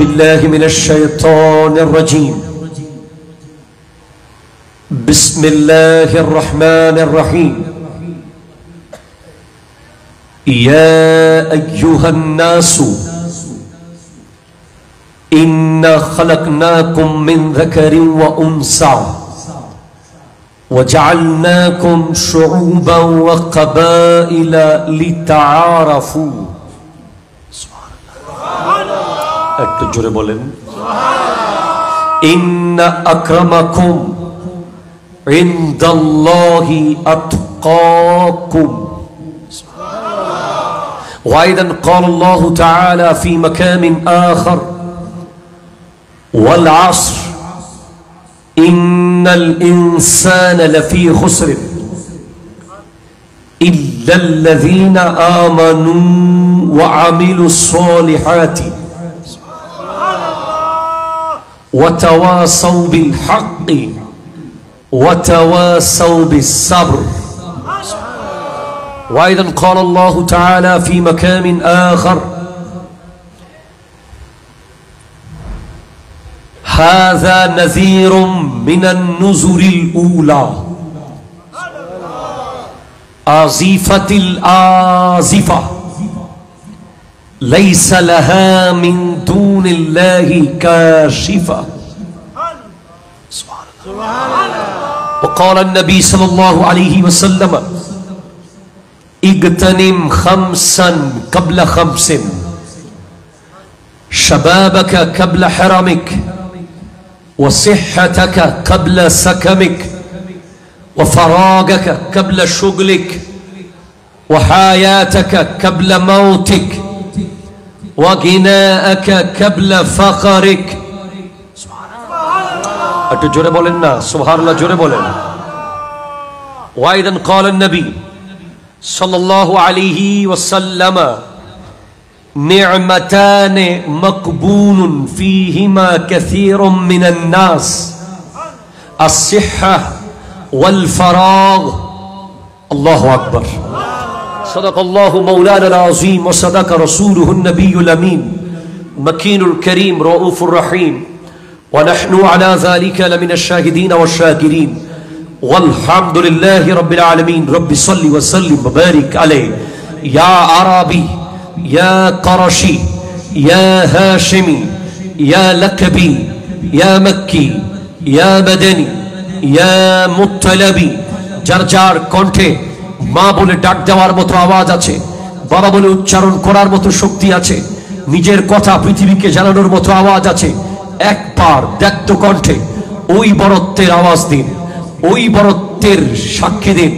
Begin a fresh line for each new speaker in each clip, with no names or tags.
بالله من الشيطان الرجيم بسم الله الرحمن الرحيم يا أيها الناس إنا خلقناكم من ذكر وأنثى وجعلناكم شعوبا وقبائل لتعارفوا একটু জোরে বলেন ইন্না আকরামাকুম ইনদাল্লাহি আতকাকুম وأيضا قال الله تعالى في مكان آخر والعصر إن الإنسان لفي خسر إلا الذين آمنوا وعملوا الصالحات وتواصوا بالحق وتواصوا بالصبر وأيضا قال الله تعالى في مكان آخر هذا نذير من النذر الأولى آزفت الآزفة ليس لها من دون الله كاشفة وقال النبي صلى الله عليه وسلم اغتنم خمسا قبل خمس شبابك قبل حرمك وصحتك قبل سكمك وفراغك قبل شغلك وحياتك قبل موتك وغناءك قبل فقرك একটু জোরে বলেন না সুবহানাল্লাহ জোরে বলেন وأيضا قال النبي صلى الله عليه وسلم نعمتان مقبول فيهما كثير من الناس الصحة والفراغ الله أكبر صدق الله مولانا العظيم وصدق رسوله النبي الأمين مكين الكريم رؤوف الرحيم ونحن على ذلك لمن الشاهدين والشاكرين والحمد لله رب العالمين رب صل وسلم وبارك عليه يا عربي يا قرشي يا هاشمي يا لكبي يا مكي يا مدني يا مطلبي جرجار কণ্ঠে মা বলে ডাক দেওয়ার মতো আওয়াজ আছে বাবা বলে উচ্চারণ করার মতো শক্তি আছে নিজের কথা পৃথিবীকে জানানোর মতো আওয়াজ আছে একবার ব্যক্ত কণ্ঠে ওই বরত্বের আওয়াজ দিন ওই বরত্বের সাক্ষী দিন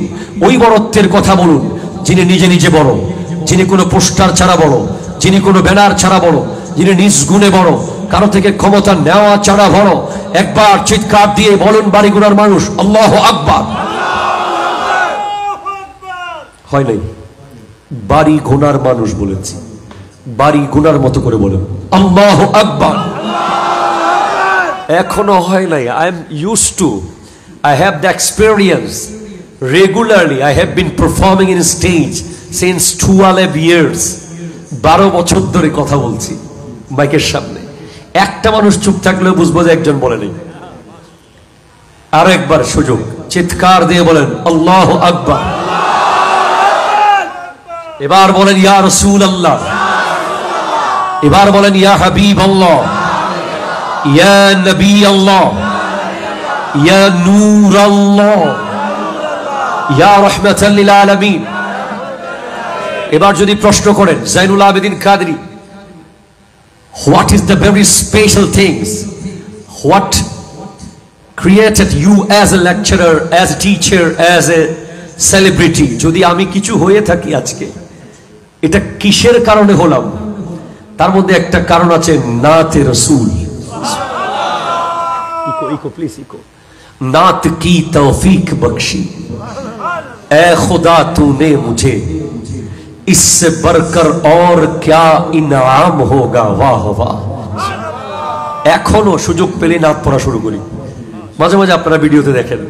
ওই বরত্বের কথা বলুন যিনি নিজে নিজে বড় যিনি কোনো পোস্টার ছাড়া বড় যিনি কোনো ব্যানার ছাড়া বড় যিনি নিজ গুণে বড় কারো থেকে ক্ষমতা নেওয়া ছাড়া বড় একবার চিৎকার দিয়ে বলুন বাড়িগুনার মানুষ আল্লাহু আকবার হয় নাই বাড়ি গোনার মানুষ বলেছি বাড়ি গোনার মতো করে বলেন আল্লাহু আকবার এখনো হয় নাই I am used to I have the experience regularly. I have been performing in stage since 12 years. 12 বছর ধরে কথা বলছি মাইকের সামনে একটা মানুষ চুপ থাকলেও বুঝবো যে একজন বলে নেই আর একবার সুযোগ চিৎকার দিয়ে বলেন আল্লাহু আকবার এবার বলেন ইয়া রাসূলুল্লাহ এবার বলেন ইয়া হাবিবাল্লাহ ইয়া নবী আল্লাহ ইয়া নূর আল্লাহ ইয়া রাহমাতাল লিল আলামিন এবার যদি প্রশ্ন করেন জাইনুল আবেদিন কাদরি what is the very special things what created you as a lecturer as a teacher as a celebrity যদি আমি কিছু হয়ে থাকি আজকে এটা কিসের কারণে হলাম তার মধ্যে একটা কারণ আছে নাতে রাসূল ইকো প্লিজ ইকো नात की तौफीक बख्शी ए खुदा तूने मुझे इससे बढ़कर और क्या इनाम होगा वाह वाह এখনো সুযোগ পেলে নাত পড়া শুরু করি মাঝে মাঝে আপনারা ভিডিওতে দেখেন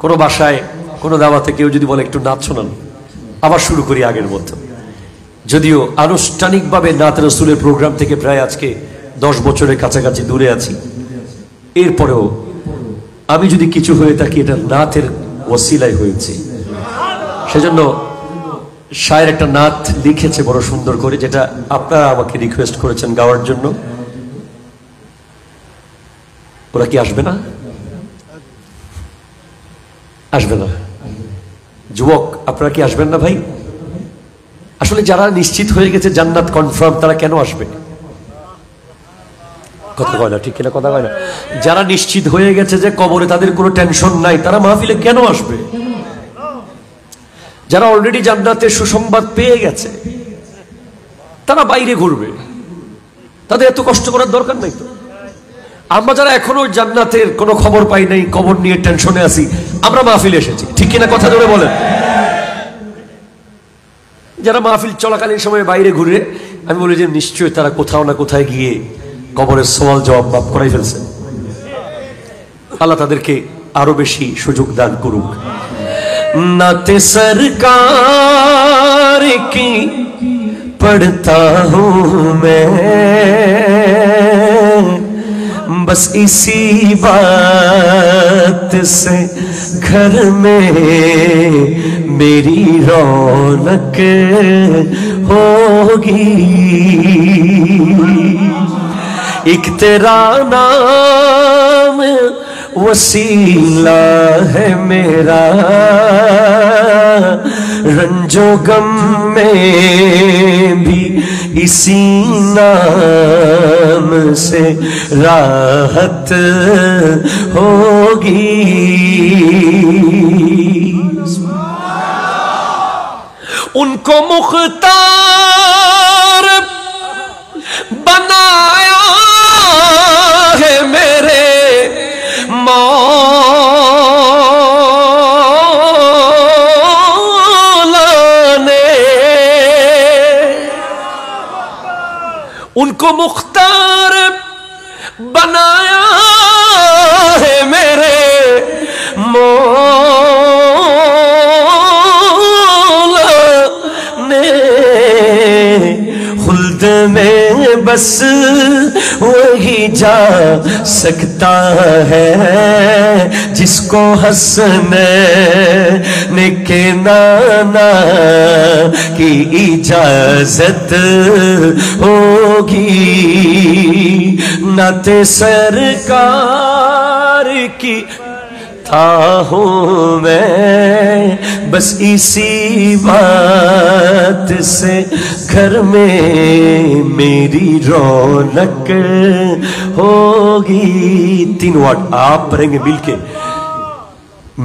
কোনো বাসায় কোনো দাওয়াতে কেউ যদি বলে একটু নাচ শোনান আবার শুরু করি আগের মতো যদিও আনুষ্ঠানিকভাবে নাত রাসূলের প্রোগ্রাম থেকে প্রায় আজকে 10 বছরের কাছাকাছি দূরে আছি, এরপরেও আমি যদি কিছু হয়ে থাকি এটা নাথের ওসিলায় হয়েছে। সেজন্য শায়ের একটা নাথ লিখেছে বড় সুন্দর করে, যেটা আপনারা আমাকে রিকোয়েস্ট করেছেন গাওয়ার জন্য। ওরা কি আসবে না? আসবে না? যুবক আপনারা কি আসবেন না ভাই? আসলে যারা নিশ্চিত হয়ে গেছে জান্নাত কনফার্ম, তারা কেন আসবে? কথা কয় না, ঠিক কিনা কথা কয় না? যারা নিশ্চিত হয়ে গেছে যে কবরে তাদের কোনো টেনশন নাই, তারা মাহফিলে কেন আসবে? যারা অলরেডি জান্নাতের সুসংবাদ পেয়ে গেছে তারা বাইরে ঘুরবে, তাদের এত কষ্ট করার দরকার নাই তো। আমরা যারা এখনো জান্নাতের কোনো খবর পাই নাই, কবর নিয়ে টেনশনে আছি, আমরা মাহফিলে এসেছি, ঠিক কিনা কথা জোরে বলেন। যারা মাহফিল চলাকালীন সময় বাইরে ঘুরে, আমি বলি যে নিশ্চয়ই তারা কোথাও না কোথায় গিয়ে কবরের সওয়াল জবাব মাফ করাই ফেলছে। আল্লাহ তাদেরকে আরো বেশি সুযোগ দান করুক। নাতে সরকার কি পড়তা হুঁ मैं, बस इसी बात से घर में मेरी रौनक होगी। एक तेरा नाम वसीला है मेरा, रंजो गम में भी इसी नाम से राहत होगी। उनको मुख्तार बनाया है मेरे मौला ने, उनको मुख्तार बनाया है मेरे मौला ने। खुल्द में बस वही जा सकता है जिसको हंसने के नाना की इजाजत होगी। नाते सरकार की था हूँ मैं, बस इसी बात से घर में मेरी रौनक होगी। 3 वर्ड आप पढ़ेंगे मिलके,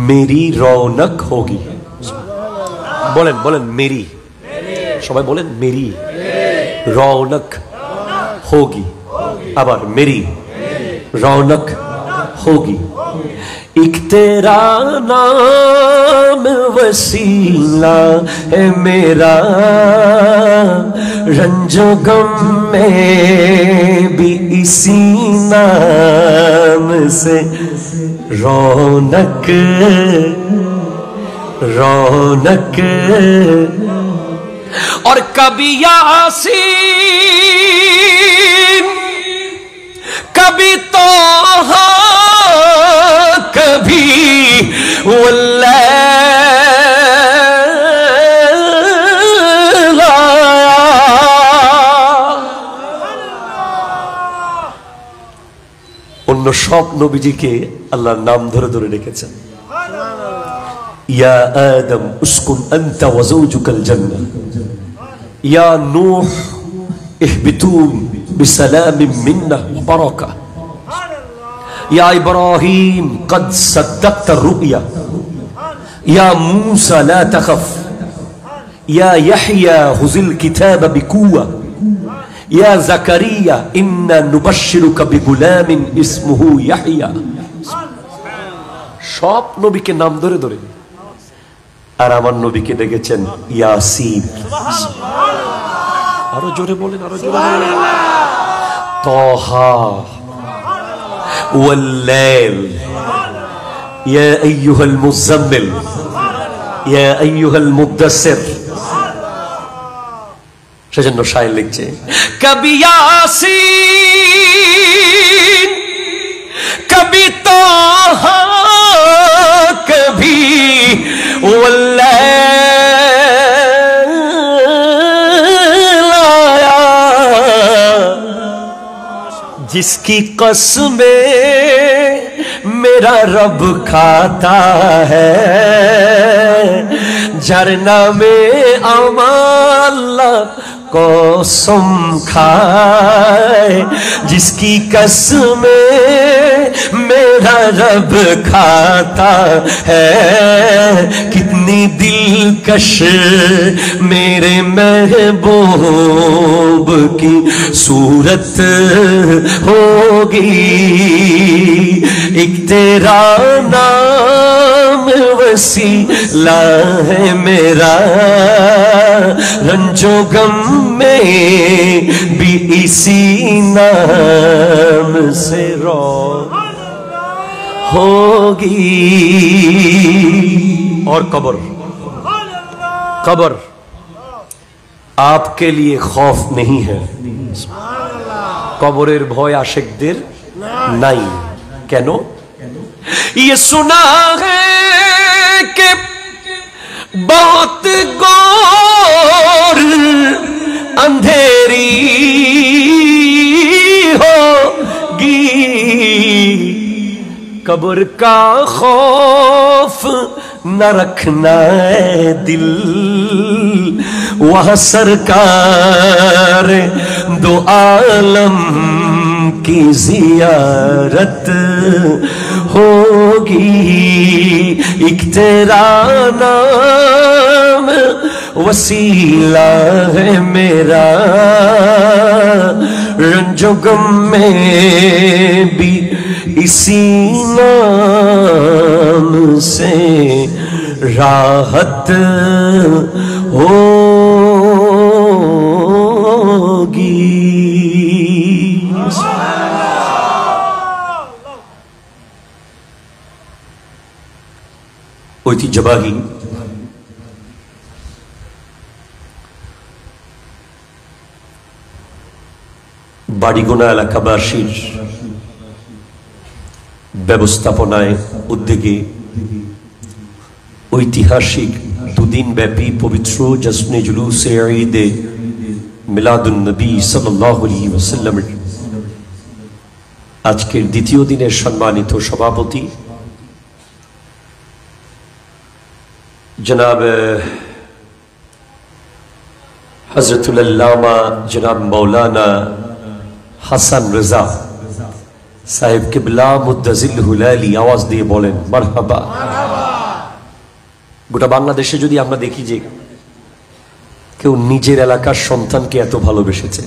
मेरी रौनक होगी। बोलें बोलें मेरी, सबाई बोलें मेरी रौनक होगी। আবার मेरी रौनक होगी। एक तेरा नाम वसीला है मेरा, रंजो गम में भी इसी नाम से रौनक रौनक। और कभी यासीन, कभी तोहा, कभी অন্য সব নবীজিকে আল্লাহর নাম ধরে ধরে রেখেছেন। ইয়া আদম উসকুন আনতা ওয়া যাওজুকাল জান্নাহ, ইয়া নূহ ইহবিতু বিসালামিন মিন্না ওয়া বারাকা, ইয়া ইব্রাহিম قد صدقت الرؤيا, ইয়া মূসা লা তাখাফ, ইয়া ইয়াহইয়া হুযিল কিতাবা বিকুওয়া, ইয়া যাকারিয়া ইন্না নুবাশশিরুকা বিগুলামিন ইসমুহু ইয়াহইয়া। সব নবীকে নাম ধরে ধরে, আর আমার নবীকে ডেকেছেন ইয়াসিন। আরো জোরে বলেন, আরো জোরে বলেন। তাহা ওয়াল-লাইল, ইয়া আইয়ুহাল মুযাম্মিল, ইয়া আইয়ুহাল মুদ্দাসসির। সেজন্য শায়ের লিখছে, কবি ইয়াসিন কবি তাহা কবি जिसकी कसमें मेरा रब खाता है, झरना में अमाला कसम खाए, जिसकी कसमें मेरा रब खाता है, कितनी दिलकश मेरे महबूब की सूरत होगी, एक तेरा नाम वसीला है मेरा, रंजो गम में भी इसी नाम से रोशन होगी। और कब्र, कब्र आपके लिए खौफ नहीं है, कब्रेर भय आशिकदेर नहीं। কেন? ये सुना है कि बहुत गौर अंधेरी होगी, कब्र का खौफ न रखना है दिल, वहाँ सरकार दो आलम की जियारत होगी, एक तेरा नाम वसीला है मेरा, रंजो गम में भी इसी नाम से राहत होगी। ঐতিহ্যবাহী বাড়িগোনা এলাকাবাসীর ব্যবস্থাপনায় উদ্যোগে ঐতিহাসিক দুদিন ব্যাপী পবিত্র জশ্নে জুলুসে ঈদে মিলাদুন নবী সাল্লাল্লাহু আলাইহি ওয়াসাল্লামের আজকের দ্বিতীয় দিনের সম্মানিত সভাপতি जनाब हजरतुल अल्लामा जनाब मौलाना हसन रजा साहिब किबला मुद्दजिल हुलाली आवाज दिए बोलें मरहबा। গোটা বাংলাদেশে যদি আমরা দেখি যে কেউ নিজের এলাকার সন্তানকে এত ভালোবেসেছে,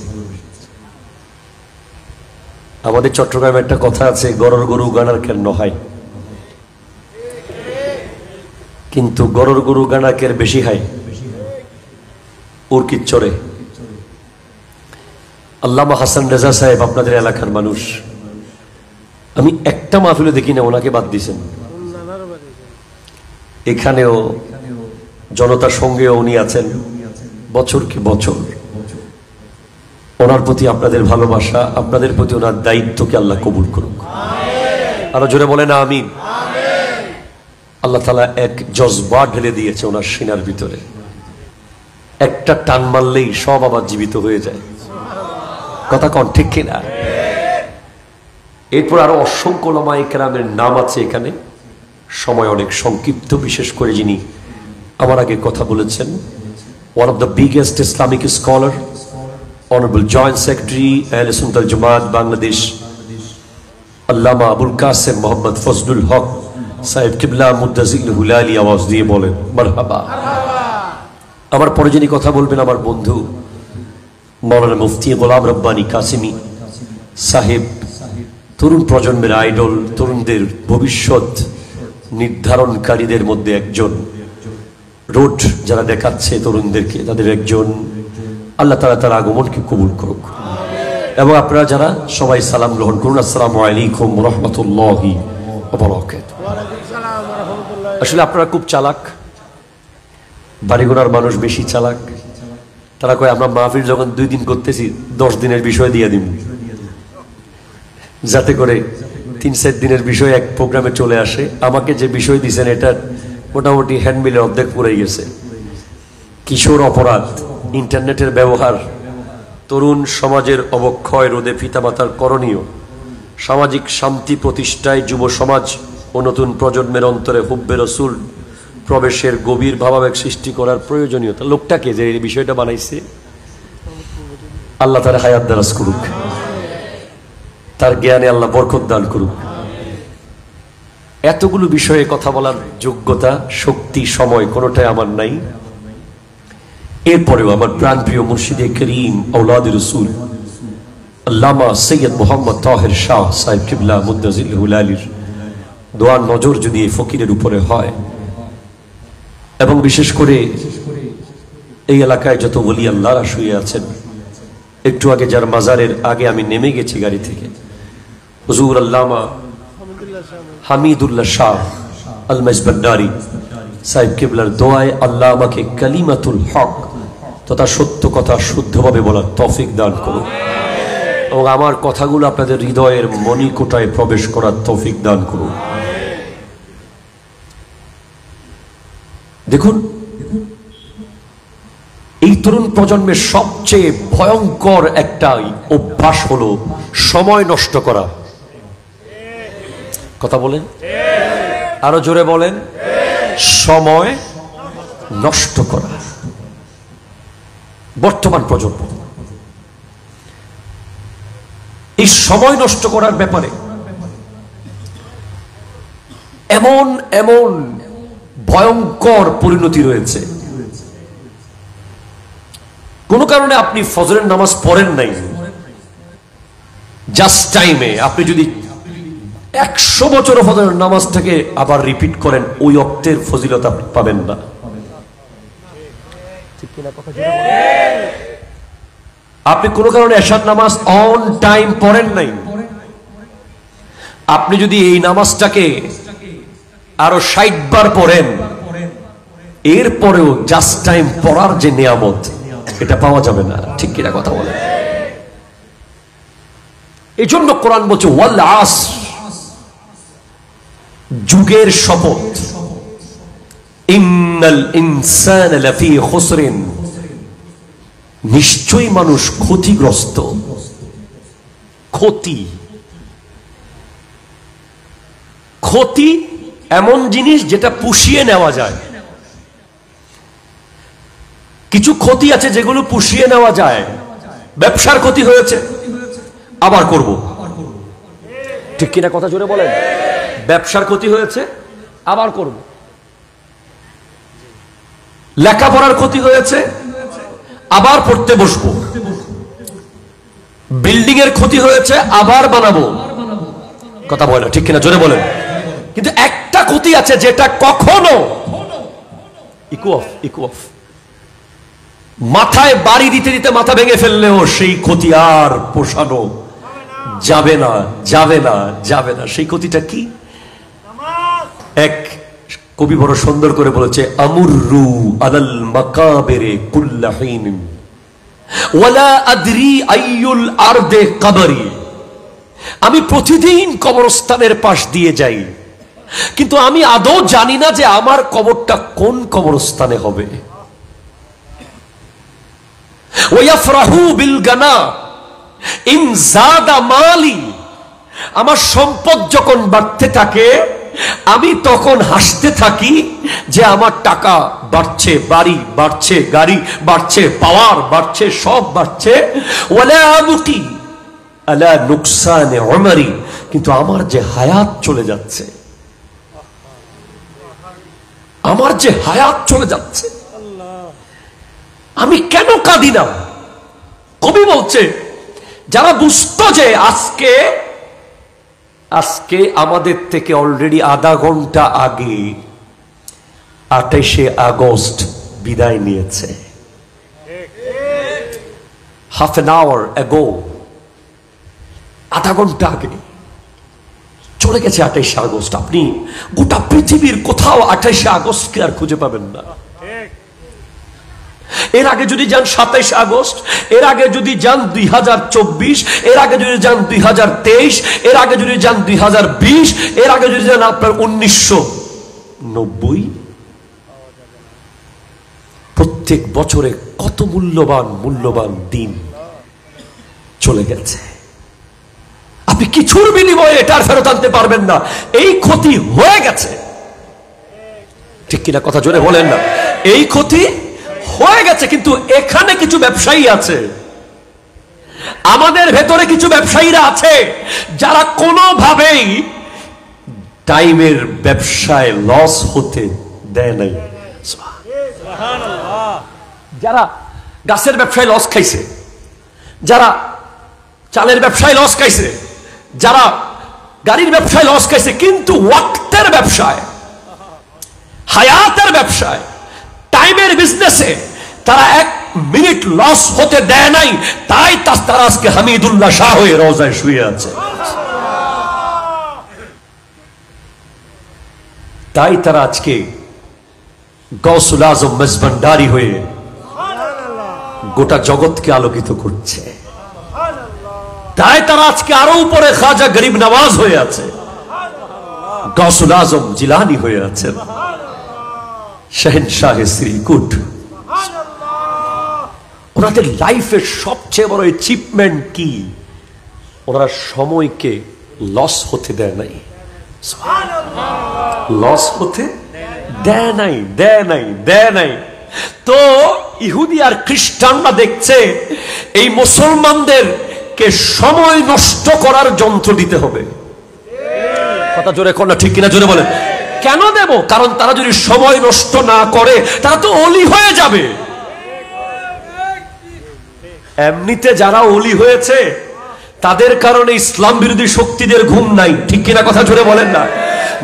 আমাদের চট্টগ্রামে একটা কথা আছে, গরর গরু গানার কেন হয়, কিন্তু গরর গরু গানাকের বেশি হয় উরকির চরে। আল্লামা হাসান রেজা সাহেব আপনাদের এলাকার মানুষ, আমি একটা মাহফিলে দেখি না ওনাকে বাদ দিয়েছেন, এখানেও জনতার সঙ্গেও উনি আছেন বছর কি বছর। ওনার প্রতি আপনাদের ভালোবাসা, আপনাদের প্রতি ওনার দায়িত্বকে আল্লাহ কবুল করুক। আরো জোরে বলেন আমিন। আল্লাহ তাআলা এক জজবা ঢেলে দিয়েছে ওনার সিনার ভিতরে, একটা টান মারলেই সব আবার জীবিত হয়ে যায়। কথা কোন ঠিক কিনা? এরপর আরো অসংখ্য উলামায়ে কেরামের নাম আছে এখানে, সময় অনেক সংক্ষিপ্ত, বিশেষ করে যিনি আমার আগে কথা বলেছেন, one of the biggest Islamic scholar, Honorable Joint Secretary Ahle Sunnat Wal Jamaat Bangladesh, আল্লামা আবুল কাসেম মোহাম্মদ ফজলুল হক সাহেব কিবলা মুদ্দাজিল হুলালি আওয়াজ দিয়ে বলেন মারহাবা। আমার পরে যিনি কথা বলবেন আমার বন্ধু মাওলানা মুফতি গোলাম রব্বানী কাসিমি সাহেব, তরুণ প্রজন্মের আইডল, তরুণদের ভবিষ্যৎ নির্ধারণকারীদের মধ্যে একজন, রোড যারা দেখাচ্ছে তরুণদেরকে তাদের একজন। আল্লাহ তাআলা তার আগমনকে কবুল করুক। এবং আপনারা যারা সবাই সালাম গ্রহণ করুন। আসসালামু আলাইকুম ওয়া রাহমাতুল্লাহি ওয়া বারাকাতুহু। আসলে আপনারা খুব চালাক, বাড়িঘোড়ার মানুষ বেশি চালাক, তারা কয় আমরা মাহফিল যখন 2 দিন করতেছি 10 দিনের বিষয় দিয়ে দিব, যাতে করে 3-4 দিনের বিষয় এক প্রোগ্রামে চলে আসে। আমাকে যে বিষয় দিয়েছেন এটা মোটামুটি হ্যান্ডমিলের অর্ধেক পুরাই গেছে। কিশোর অপরাধ, ইন্টারনেটের ব্যবহার, তরুণ সমাজের অবক্ষয় রোধে পিতামাতার করণীয়, সামাজিক শান্তি প্রতিষ্ঠায় যুব সমাজ ও নতুন প্রজন্মের অন্তরে হুব্বে রসুল প্রবেশের গভীর ভাবাবেগ সৃষ্টি করার প্রয়োজনীয়তা। লোকটাকে যে এই বিষয়টা বানাইছে, আল্লাহ তার হায়াত দারাজ করুক, তার জ্ঞানে আল্লাহ বরকত দান করুক। এতগুলো বিষয়ে কথা বলার যোগ্যতা, শক্তি, সময় কোনোটাই আমার নাই। এরপরেও আমার প্রাণপ্রিয় মুর্শিদে করিম আওলাদ রসুল আল্লামা সৈয়দ মোহাম্মদ তাহের শাহ সাহেব কিবলা মুদ্দাজিল্লাহুল আলীর দোয়ার নজর যদি এই ফকিরের উপরে হয়, এবং বিশেষ করে এই এলাকায় যত ওলি আল্লাহরা শুয়ে আছেন, একটু আগে যার মাজারের আগে আমি নেমে গেছি গাড়ি থেকে, হুজুর আল্লামা হামিদুল্লাহ শাহ আল মেজবান্ডারি সাহেব কিবলার দোয়ায় আল্লাহ আমাকে কালিমাতুল হক তথা সত্য কথা শুদ্ধভাবে বলার তৌফিক দান করুন, এবং আমার কথাগুলো আপনাদের হৃদয়ের মণিকোটায় প্রবেশ করার তৌফিক দান করুন। দেখুন, এই তরুণ প্রজন্মের সবচেয়ে ভয়ঙ্কর একটা অভ্যাস হলো সময় নষ্ট করা। কথা বলেন, আরো জোরে বলেন, সময় নষ্ট করা। বর্তমান প্রজন্ম এই সময় নষ্ট করার ব্যাপারে এমন এমন ভয়ঙ্কর পরিণতি রয়েছে। কোন কারণে আপনি ফজরের নামাজ পড়েন নাই, জাস্ট টাইমে আপনি যদি 100 বছর ফজরের নামাজটাকে আবার রিপিট করেন, ওই অক্তের ফজিলত আপনি পাবেন না। আপনি কোন কারণে এশার নামাজ অন টাইম পড়েন নাই, আপনি যদি এই নামাজটাকে আরো 60 বার পড়েন, এরপরেও জাস্ট টাইম পড়ার যে নিয়ামত, এটা পাওয়া যাবে না। ঠিক কিনা কথা বলে? এই জন্য কোরআন বলছে ওয়াল আসর, যুগের শপথ, ইন্নাল ইনসানা লাফি খুসরিন, নিশ্চয়ই মানুষ ক্ষতিগ্রস্ত। ক্ষতি, ক্ষতি এমন জিনিস যেটা পুষিয়ে নেওয়া যায়। কিছু ক্ষতি আছে যেগুলো পুষিয়ে নেওয়া যায়। ব্যবসার ক্ষতি হয়েছে, আবার করব। ঠিক কিনা কথা জোরে বলেন? ব্যবসার ক্ষতি হয়েছে, আবার করব। লেখাপড়ার ক্ষতি হয়েছে, আবার পড়তে বসবো। বিল্ডিং এর ক্ষতি হয়েছে, আবার বানাবো। কথা বলে, ঠিক কিনা জোরে বলেন? কিন্তু একটা ক্ষতি আছে যেটা কখনো ইকুয়াফ, মাথায় বাড়ি দিতে দিতে মাথা ভেঙে ফেললেও সেই ক্ষতি আর পোষানো যাবে না, যাবে না, যাবে না। সেই ক্ষতিটা কি? এক কবি বড় সুন্দর করে বলেছে, আমুররু আলাল মাকাবিরে কুল্লাহিন ওয়ালা আদরি আইয়ুল আরদে কবরি। আমি প্রতিদিন কবরস্থানের পাশ দিয়ে যাই, কিন্তু আমি আদৌ জানি না যে আমার কবরটা কোন কবরস্থানে হবে। ওয়াফরাহু বিল গানা ইন যাদা মালি। আমার সম্পদ যখন বাড়তে থাকে, আমি তখন হাসতে থাকি যে আমার টাকা বাড়ছে, বাড়ি বাড়ছে, গাড়ি বাড়ছে, পাওয়ার বাড়ছে, সব বাড়ছে। ওয়ালা আবকি আলা নুকসানে উমরি, কিন্তু আমার যে হায়াত চলে যাচ্ছে, আমার যে হায়াত চলে যাচ্ছে, আমি কেন কাঁদি না? কবি বলছে, যারা বুঝতো যে আজকে আমাদের থেকে অলরেডি আধা ঘন্টা আগে 28শে আগস্ট বিদায় নিয়েছে, হাফ এন আওয়ার অ্যাগো, আধা ঘন্টা আগে চলে গেছে 28শে আগস্ট। আপনি গোটা পৃথিবীর কোথাও 28শে আগস্টকে আর খুঁজে পাবেন না। এর আগে যদি যান 27 আগস্ট, এর আগে যদি যান 2024, এর আগে যদি যান 2023, এর আগে যদি যান 2020, এর আগে যদি যান আপনার 1990, প্রত্যেক বছরে কত মূল্যবান দিন চলে গেছে। আপনি কিছুর বিনিময়ে এটার ফেরত আনতে পারবেন না। এই ক্ষতি হয়ে গেছে, ঠিক কিনা কথা জোরে বলেন না? এই ক্ষতি হয়ে গেছে। কিন্তু এখানে কিছু ব্যবসায়ী আছে, আমাদের ভেতরে কিছু ব্যবসায়ীরা আছে যারা কোনোভাবেই টাইমের ব্যবসায় লস হতে দেয় নাই। যারা গাছের ব্যবসায় লস খাইছে, যারা চালের ব্যবসায় লস খাইছে, যারা গাড়ির ব্যবসায় লস খাইছে, কিন্তু ওয়াক্তের ব্যবসায়, হায়াতের ব্যবসায়, টাইমের বিজনেসে তারা 1 মিনিট লস হতে দেয় নাই। তাই তারা আজকে হামিদুল্লাহ শাহ হয়ে রওজায় শুয়ে আছে। তাই তারা আজকে গৌসুল আজম মেজবান্ডারি হয়ে গোটা জগৎকে আলোকিত করছে। তাই তারা আজকে আরো উপরে খাজা গরিব নওয়াজ হয়ে আছে, গৌসুল আজম জিলানি হয়ে আছেন, শাহেনশাহ শ্রীকুট। ওনাদের লাইফের সবচেয়ে বড় অ্যাচিভমেন্ট কি? ওনারা সময়কে লস হতে দেয় নাই, লস হতে দেয় নাই। তো ইহুদি আর খ্রিস্টানরা দেখছে এই মুসলমানদেরকে সময় নষ্ট করার যন্ত্র দিতে হবে। কথা জোরে কোন ঠিক কিনা জোরে বলেন। কেন দেব? কারণ তারা যদি সময় নষ্ট না করে তারা তো অলি হয়ে যাবে। এমনিতে যারা অলি হয়েছে তাদের কারণে ইসলাম বিরোধী শক্তিদের ঘুম নাই, ঠিক কিনা কথা জোরে বলেন না?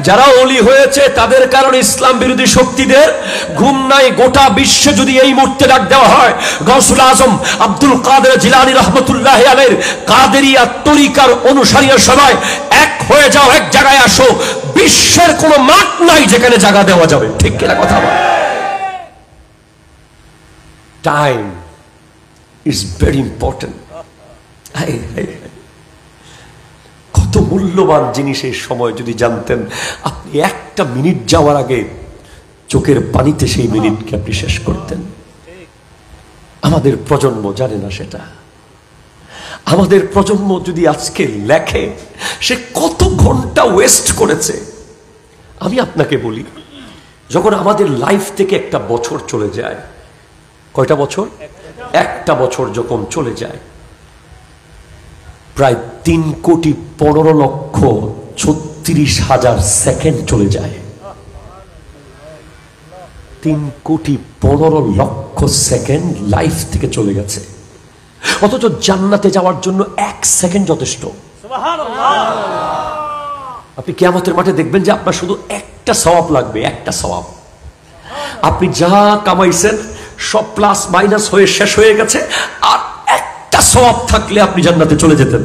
যারা অলি হয়েছে তাদের কারণে ইসলাম বিরোধী শক্তিদের ঘুম নাই। গোটা বিশ্বে যদি এই মুহূর্তে ডাক দেওয়া হয় গৌসুল আজম আব্দুল কাদের জিলানী রহমতুল্লাহ আলাইহির কাদেরিয়া তরিকার অনুসারীরা সবাই এক হয়ে যাও, এক জায়গায় আসো, বিশ্বের কোনো মাঠ নাই যেখানে জায়গা দেওয়া যাবে, ঠিক কিনা কথা বল? Time is very important. কত মূল্যবান জিনিস এই সময় যদি জানতেন, আপনি 1 মিনিট যাওয়ার আগে চোখের পানিতে সেই মিনিটকে আপনি শেষ করতেন। আমাদের প্রজন্ম জানে না সেটা। আমাদের প্রজন্ম যদি আজকে লেখে সে কত ঘন্টা ওয়েস্ট করেছে। আমি আপনাকে বলি, যখন আমাদের লাইফ থেকে একটা বছর চলে যায়, কয়টা বছর? একটা বছর যখন চলে যায়, প্রায় 3,15,36,000 সেকেন্ড চলে যায়। 3,15,00,000 সেকেন্ড লাইফ থেকে চলে গেছে। অথচ জান্নাতে যাওয়ার জন্য 1 সেকেন্ড যথেষ্ট। আপনি কিয়ামতের মাঠে দেখবেন যে আপনার শুধু একটা সওয়াব লাগবে, একটা সওয়াব। আপনি যা কামাইছেন সব প্লাস মাইনাস হয়ে শেষ হয়ে গেছে, আর একটা সওয়াব থাকলে আপনি জান্নাতে চলে যেতেন।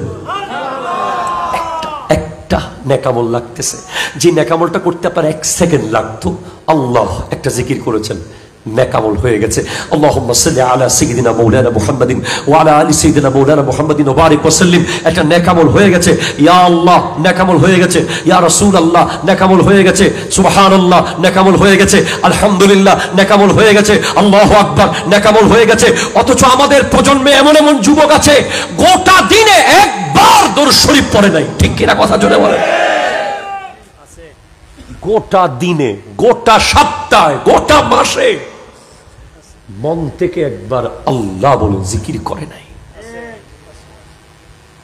একটা নেকামল লাগতেছে, যে নেকামলটা করতে আপনার 1 সেকেন্ড লাগতো, আল্লাহ একটা জিকির করেছেন, নেকামল হয়ে গেছে। আল্লাহুম্মা সাল্লি আলা সাইয়্যিদিনা মাওলানা মুহাম্মাদিন ওয়া আলা আলি সাইয়্যিদিনা মাওলানা মুহাম্মাদিন ওয়া বারিক ওয়া সাল্লিম। এটা নেকামল হয়ে গেছে। ইয়া আল্লাহ, নেকামল হয়ে গেছে। ইয়া রাসূলুল্লাহ, নেকামল হয়ে গেছে। সুবহানাল্লাহ, নেকামল হয়ে গেছে। আলহামদুলিল্লাহ, নেকামল হয়ে গেছে। আল্লাহু আকবার, নেকামল হয়ে গেছে। অথচ আমাদের প্রজন্মে এমন এমন যুবক আছে গোটা দিনে একবার দরুদ শরীফ পড়ে নাই, ঠিক কিনা কথা জোরে বলেন? গোটা দিনে, গোটা সপ্তাহে, গোটা মাসে মন থেকে একবার আল্লাহ বলে জিকির করে নাই।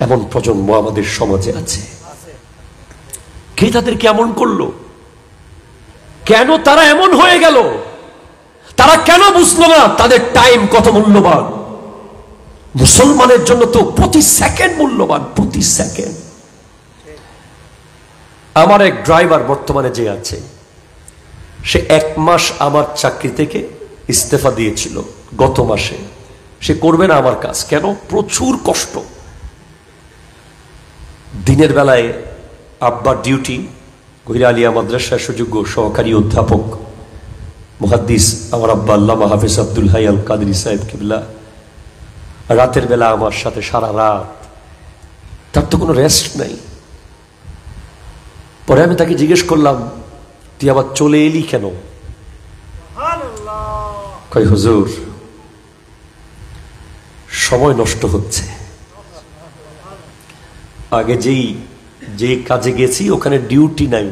এমন প্রজন্ম আমাদের সমাজে আছে। কে তাদেরকে এমন করলো? কেন তারা এমন হয়ে গেল? তারা কেন বুঝলো না তাদের টাইম কত মূল্যবান? মুসলমানের জন্য তো প্রতি সেকেন্ড মূল্যবান, প্রতি সেকেন্ড। আমার এক ড্রাইভার বর্তমানে যে আছে, সে 1 মাস আমার চাকরি থেকে ইস্তেফা দিয়েছিল গত মাসে। সে করবে না আমার কাজ। কেন? প্রচুর কষ্ট। দিনের বেলায় আব্বার ডিউটি, গহিরা আলিয়া মাদ্রাসার সুযোগ্য সহকারী অধ্যাপক, মুহাদ্দিস আমার আব্বা আল্লামা হাফেজ আব্দুল হাই আল কাদরি সাহেব কিবলা রাতের বেলা আমার সাথে সারা রাত, তার তো কোনো রেস্ট নাই। পরে আমি তাকে জিজ্ঞেস করলাম, তুই আবার চলে এলি কেন? কই হুজুর, সময় নষ্ট হচ্ছে। আগে যেই কাজে গেছি ওখানে ডিউটি নাই,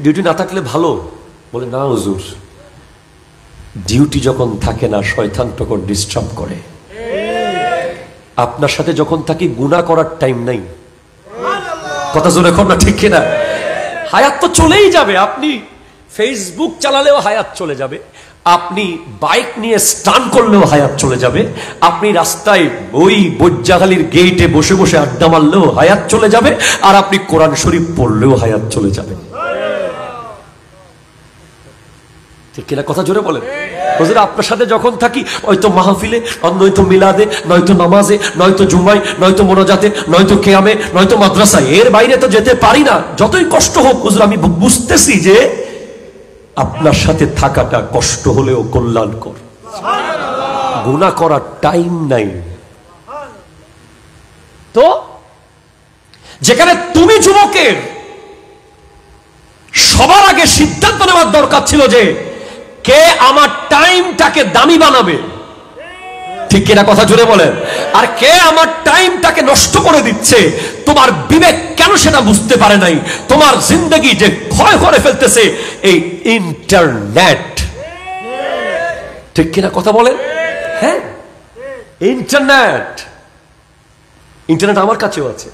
ডিউটি না থাকলে ভালো। বলে না হুজুর, ডিউটি যখন থাকে না শয়তান তখন ডিস্টার্ব করে। আপনার সাথে যখন থাকি গুনাহ করার টাইম নাই। কথা জোরে কর না, ঠিক কিনা? হায়াত তো চলেই যাবে। আপনি ফেসবুক চালালেও হায়াত চলে যাবে, আপনি বাইক নিয়ে স্টান করলেও হায়াত চলে যাবে, আপনি রাস্তায় ওই বজ্জাখালির গেটে বসে বসে আড্ডা মারলেও হায়াত চলে যাবে, আর আপনি কোরআন শরীফ পড়লেও হায়াত চলে যাবে। ঠিক কিনা? কথা জোরে বলেন। হুজুর আপনার সাথে যখন থাকি হয়তো মাহফিলে, নয়তো মিলাদে, নয়তো নামাজে, নয়তো জুমায়, নয়তো মোনাজাতে, নয়তো কিয়ামে, নয়তো মাদ্রাসায়, এর বাইরে তো যেতে পারি না। যতই কষ্ট হোক হুজুর, আমি বুঝতেছি যে আপনার সাথে থাকাটা কষ্ট হলেও কল্যাণকর। গুনাহ করার টাইম নাই। তো যেখানে তুমি যুবকের সবার আগে সিদ্ধান্ত নেওয়ার দরকার ছিল যে কে আমার টাইমটাকে দামি বানাবে, ঠিক কিনা? কথা জোরে বলেন। আর কে আমার টাইমটাকে নষ্ট করে দিচ্ছে, তোমার বিবেক কেন সেটা বুঝতে পারে নাই? তোমার জিন্দগি যে ক্ষয় করে ফেলতেছে এই ইন্টারনেট, ঠিক কিনা? কথা বলেন। হ্যাঁ, ইন্টারনেট আমার কাছেও আছে।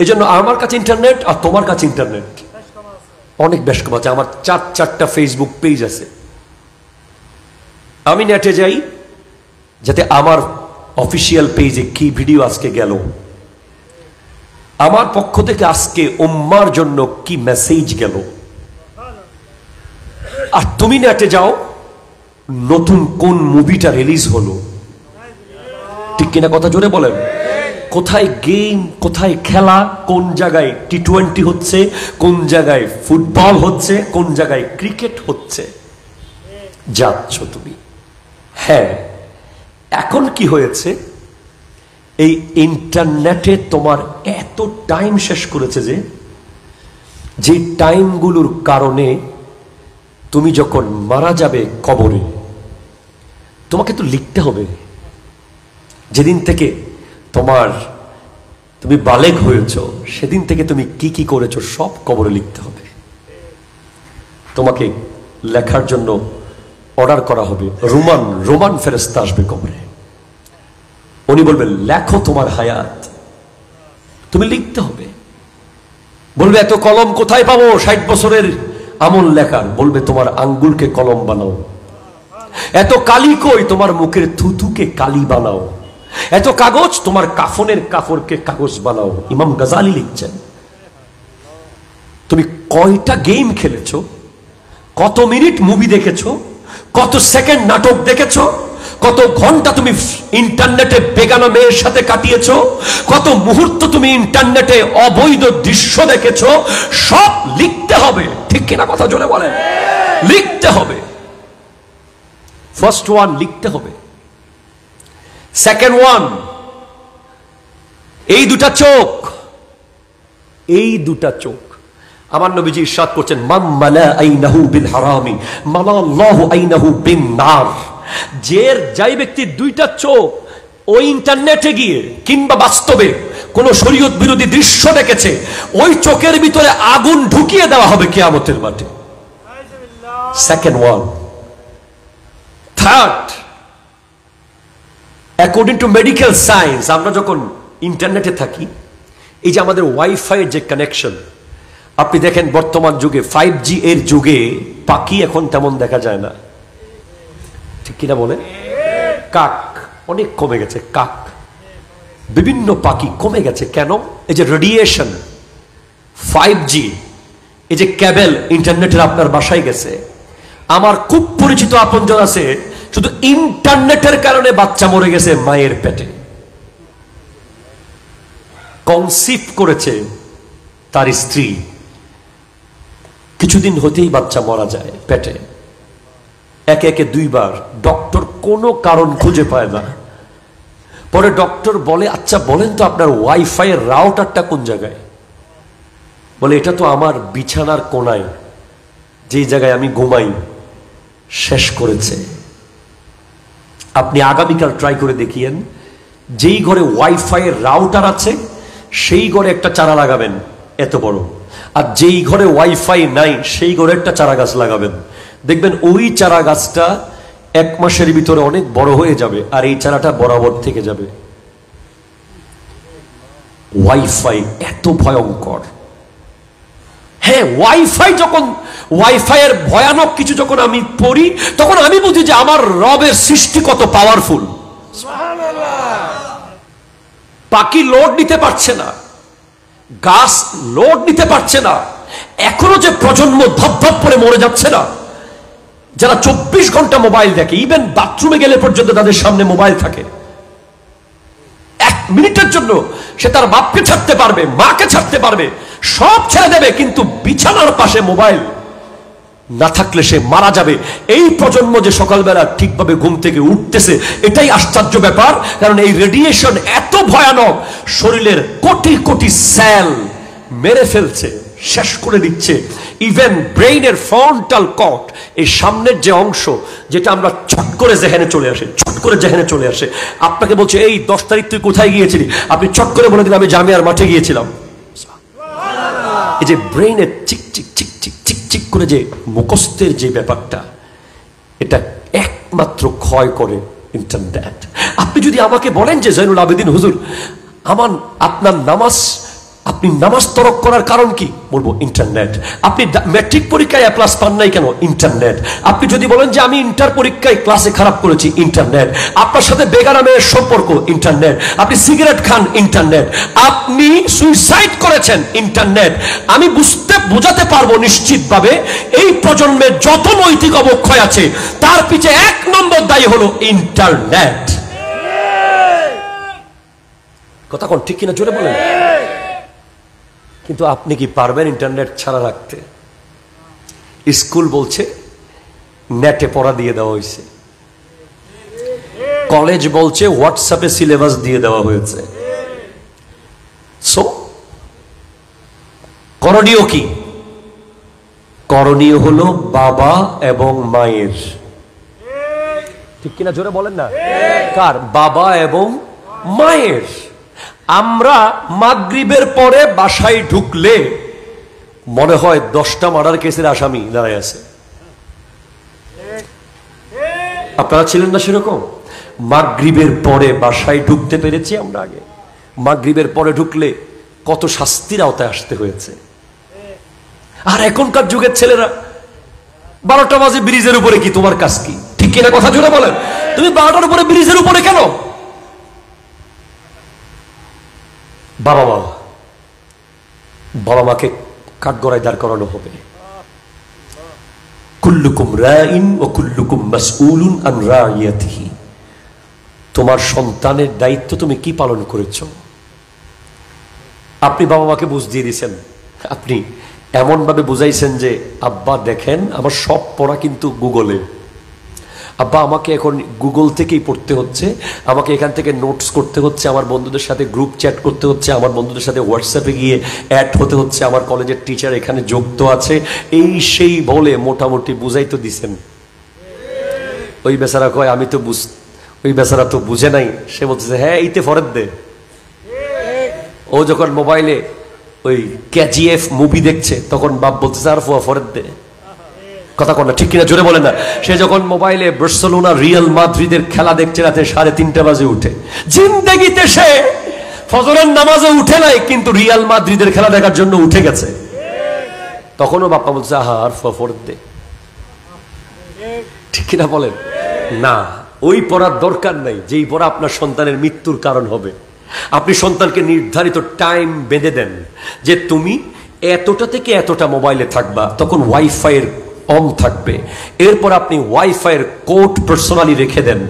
এই জন্য আমার কাছে ইন্টারনেট আর তোমার কাছে ইন্টারনেট অনেক বেশ কম আছে। আমার 4টা ফেসবুক পেজ আছে। আমি নেটে যাই যাতে আমার অফিসিয়াল পেজে কি ভিডিও আজকে গেল, আমার পক্ষ থেকে আজকে উম্মার জন্য কি মেসেজ গেল। আর তুমি নেটে যাও নতুন কোন মুভিটা রিলিজ হলো, ঠিক কিনা? কথা জোরে বলেন। কোথায় গেম, কোথায় খেলা, কোন জায়গায় টি20 হচ্ছে, কোন জায়গায় ফুটবল হচ্ছে, কোন জায়গায় ক্রিকেট হচ্ছে, যাচ্ছ তুমি। হ্যাঁ, এখন কি হয়েছে, এই ইন্টারনেটে তোমার এত টাইম শেষ করেছে যে টাইমগুলোর কারণে তুমি যখন মারা যাবে কবরে, তোমাকে তো লিখতে হবে। যেদিন থেকে তুমি বালেগ হয়েছ সেদিন থেকে তুমি কি কি করেছো সব কবরে লিখতে হবে। তোমাকে লেখার জন্য অর্ডার করা হবে। রোমান ফেরেশতা আসবে কবরে, উনি বলবেন লেখো তোমার হায়াত, তুমি লিখতে হবে। বলবে এত কলম কোথায় পাবো 60 বছরের আমল লেখার? বলবে তোমার আঙ্গুলকে কলম বানাও। এত কালি কই? তোমার মুখের থুথুকে কালি বানাও। এত কাগজ? তোমার কাফনের কাপড়কে কাগজ বানাও। ইমাম গাজালি লিখছেন তুমি কয়টা গেম খেলেছো, কত মিনিট মুভি দেখেছো, কত সেকেন্ড নাটক দেখেছো, কত ঘন্টা তুমি ইন্টারনেটে বেগানা মেয়ের সাথে কাটিয়েছো, কত মুহূর্ত তুমি ইন্টারনেটে অবৈধ দৃশ্য দেখেছো, সব লিখতে হবে, ঠিক কিনা? কথা জোরে বলেন। লিখতে হবে। ফার্স্ট ওয়ান লিখতে হবে, সেকেন্ড ওয়ান এই দুটা চোখ। আমার নবীজি ইরশাদ করছেন, মান মালা আইনাহু বিল হারামি মালা আল্লাহু আইনাহু বিন নার। যেই ব্যক্তির 2টা চোখ ওই ইন্টারনেটে গিয়ে কিংবা বাস্তবে কোন শরীয়ত বিরোধী দৃশ্য দেখেছে, ওই চোখের ভিতরে আগুন ঢুকিয়ে দেওয়া হবে কিয়ামতের মাঠে। Second one. Third, according to medical science, আমরা যখন ইন্টারনেটে থাকি, এই যে আমাদের ওয়াইফাই এর যে কানেকশন, আপনি দেখেন বর্তমান যুগে 5G এর যুগে পাখি এখন তেমন দেখা যায় না, ঠিক কিনা বলে? কাক অনেক কমে গেছে, কাক, বিভিন্ন পাখি কমে গেছে। কেন? এই যে রেডিয়েশন, 5G, এই যে কেবল ইন্টারনেটের আপনার বাসায় গেছে। আমার খুব পরিচিত আপনজন আছে, শুধু ইন্টারনেটের কারণে বাচ্চা মরে গেছে মায়ের পেটে। কনসিভ করেছে তার স্ত্রী, কিছুদিন হতেই বাচ্চা মারা যায় পেটে, একে একে 2 বার। ডক্টর কোনো কারণ খুঁজে পায় না। পরে ডক্টর বলে, আচ্ছা বলেন তো আপনার ওয়াইফাই এর রাউটারটা কোন জায়গায়? বলে এটা তো আমার বিছানার কোনায়, যেই জায়গায় আমি ঘুমাই। শেষ করেছে। আপনি আগামীকাল ট্রাই করে দেখিয়েন, যেই ঘরে ওয়াইফাই এর রাউটার আছে সেই ঘরে একটা চারা লাগাবেন এত বড়, আর যেই ঘরে ওয়াইফাই নাই সেই ঘরে একটা চারা গাছ লাগাবেন। দেখবেন ওই চারা গাছটা 1 মাসের ভিতরে অনেক বড় হয়ে যাবে, আর এই চারাটা বরাবর থেকে যাবে। ওয়াইফাই এত ভয়ঙ্কর। হ্যাঁ, ওয়াইফাই এর ভয়ানক কিছু যখন আমি পড়ি, তখন আমি বুঝি যে আমার রবের সৃষ্টি কত পাওয়ারফুল। পাখি লোড নিতে পারছে না, গাছ লোড নিতে পারছে না, এখনো যে প্রজন্ম ধপ করে মরে যাচ্ছে না, যারা 24 ঘন্টা মোবাইল দেখে, ইভেন বাথরুমে গেলে পর্যন্ত তাদের সামনে মোবাইল থাকে। 1 মিনিটের জন্য সে তার বাপকে ছাড়তে পারবে, মাকে ছাড়তে পারবে, সব ছেড়ে দেবে, কিন্তু বিছানার পাশে মোবাইল না থাকলে সে মারা যাবে। এই প্রজন্ম যে সকালবেলা ঠিকভাবে ঘুম থেকে উঠতেছে, এটাই আশ্চর্য ব্যাপার। কারণ এই রেডিয়েশন এত ভয়ানক, শরীরের কোটি কোটি সেল মেরে ফেলছে, শেষ করে দিচ্ছে। ইভেন ব্রেইনের ফ্রন্টাল কর্ড, এই সামনের যে অংশ, যেটা আমরা ছট করে জেহেনে চলে আসে, ছট করে জেহেনে চলে আসে। আপনাকে বলছে, এই 10 তারিখ তুই কোথায় গিয়েছিলি? আপনি ছট করে বলে দিন, আমি জামিয়ার মাঠে গিয়েছিলাম। এই যে ব্রেইনের চিক চিক চিক চিক চিক চিক করে যে মুখস্থের যে ব্যাপারটা, এটা একমাত্র ক্ষয় করে ইন্টারনেট। আপনি যদি আমাকে বলেন যে জয়নুল আবেদিন হুজুর, আপনার আপনি নামাজ তরক করার কারণ কি? বলবো ইন্টারনেট। আপনি ম্যাট্রিক পরীক্ষায় A+ পান নাই কেন? ইন্টারনেট। আপনি যদি বলেন যে আমি ইন্টার পরীক্ষায় ক্লাসে খারাপ করেছি, ইন্টারনেট। আপনার সাথে বেগানা মেয়ের সম্পর্ক, ইন্টারনেট। আপনি সিগারেট খান, ইন্টারনেট। আপনি সুইসাইড করেছেন, ইন্টারনেট। আমি বোঝাতে পারবো নিশ্চিতভাবে, এই প্রজন্মের যত নৈতিক অবক্ষয় আছে তার পিছে 1 নম্বর দায়ী হলো ইন্টারনেট। কথা কোন ঠিক কিনা জোরে বলেন। কিন্তু আপনি কি পারবেন ইন্টারনেট ছাড়া রাখতে? স্কুল বলছে নেটে পড়া দিয়ে দেওয়া হয়েছে, কলেজ বলছে হোয়াটসঅ্যাপে সিলেবাস দিয়ে দেওয়া হয়েছে। সো করণীয় কি? করণীয় হলো বাবা এবং মায়ের। ঠিক কিনা জোরে বলেন না। কার? বাবা এবং মায়ের। আমরা মাগরিবের পরে বাসায় ঢুকলে মনে হয় 10টা মার্ডার কেসের আসামি দাঁড়ায় আছে। আপনারা ছিলেন না সেরকম? মাগরিবের পরে বাসায় ঢুকতে পেরেছি আমরা। আগে মাগরিবের পরে ঢুকলে কত শাস্তির আওতায় আসতে হয়েছে। আর এখনকার যুগের ছেলেরা 12টা বাজে ব্রিজের উপরে, কি তোমার কাজ কি? ঠিক কিনা কথা জোরে বলেন। তুমি 12টার উপরে ব্রিজের উপরে কেন? বাবা মাকে কাঠগড়ায় দাঁড় করানো হবে। কুল্লুকুম রাইন ওয়া কুল্লুকুম মাসউলুন আন রাইয়াতিহি। তোমার সন্তানের দায়িত্ব তুমি কি পালন করেছো? আপনি বাবা মাকে বুঝ দিয়ে দিয়েছেন, আপনি এমন ভাবে বুঝাইছেন যে আব্বা দেখেন আমার সব পড়া কিন্তু গুগলে, আব্বা আমাকে এখন গুগল থেকেই পড়তে হচ্ছে, আমাকে এখান থেকে নোটস করতে হচ্ছে, আমার বন্ধুদের সাথে গ্রুপ চ্যাট করতে হচ্ছে, আমার বন্ধুদের সাথে হোয়াটসঅ্যাপে গিয়ে অ্যাড হতে হচ্ছে, আমার কলেজের টিচার এখানে যুক্ত আছে, এই সেই বলে মোটামুটি বুঝাই তো দিছেন। ওই বেচারা কয় আমি তো ওই বেচারা তো বুঝে নাই, সে বলতেছে হ্যাঁ এইতে ফরত দে। ও যখন মোবাইলে ওই KGF মুভি দেখছে তখন বাপ বলতেছে আর ফরত দে। কথা কন না ঠিক কিনা জোরে বলেন না। সে যখন মোবাইলে বার্সেলোনা রিয়াল মাদ্রিদের খেলা দেখছে রাতে 3:30 বাজে উঠে, জিন্দেগিতে সে ফজরের নামাজে উঠে নাই, কিন্তু রিয়াল মাদ্রিদের খেলা দেখার জন্য উঠে গেছে। তখনও বাপ্পা বলছে আহা আর ফরত দে। ঠিক কিনা বলেন না? ওই পড়ার দরকার নাই যেই পড়া আপনার সন্তানের মৃত্যুর কারণ হবে। আপনি সন্তানকে নির্ধারিত টাইম বেঁধে দেন যে তুমি এতটা থেকে এতটা মোবাইলে থাকবা, তখন ওয়াইফাই এর অন থাকবে। এরপর আপনি ওয়াইফাই এর কোড পার্সোনালি রেখে দেন।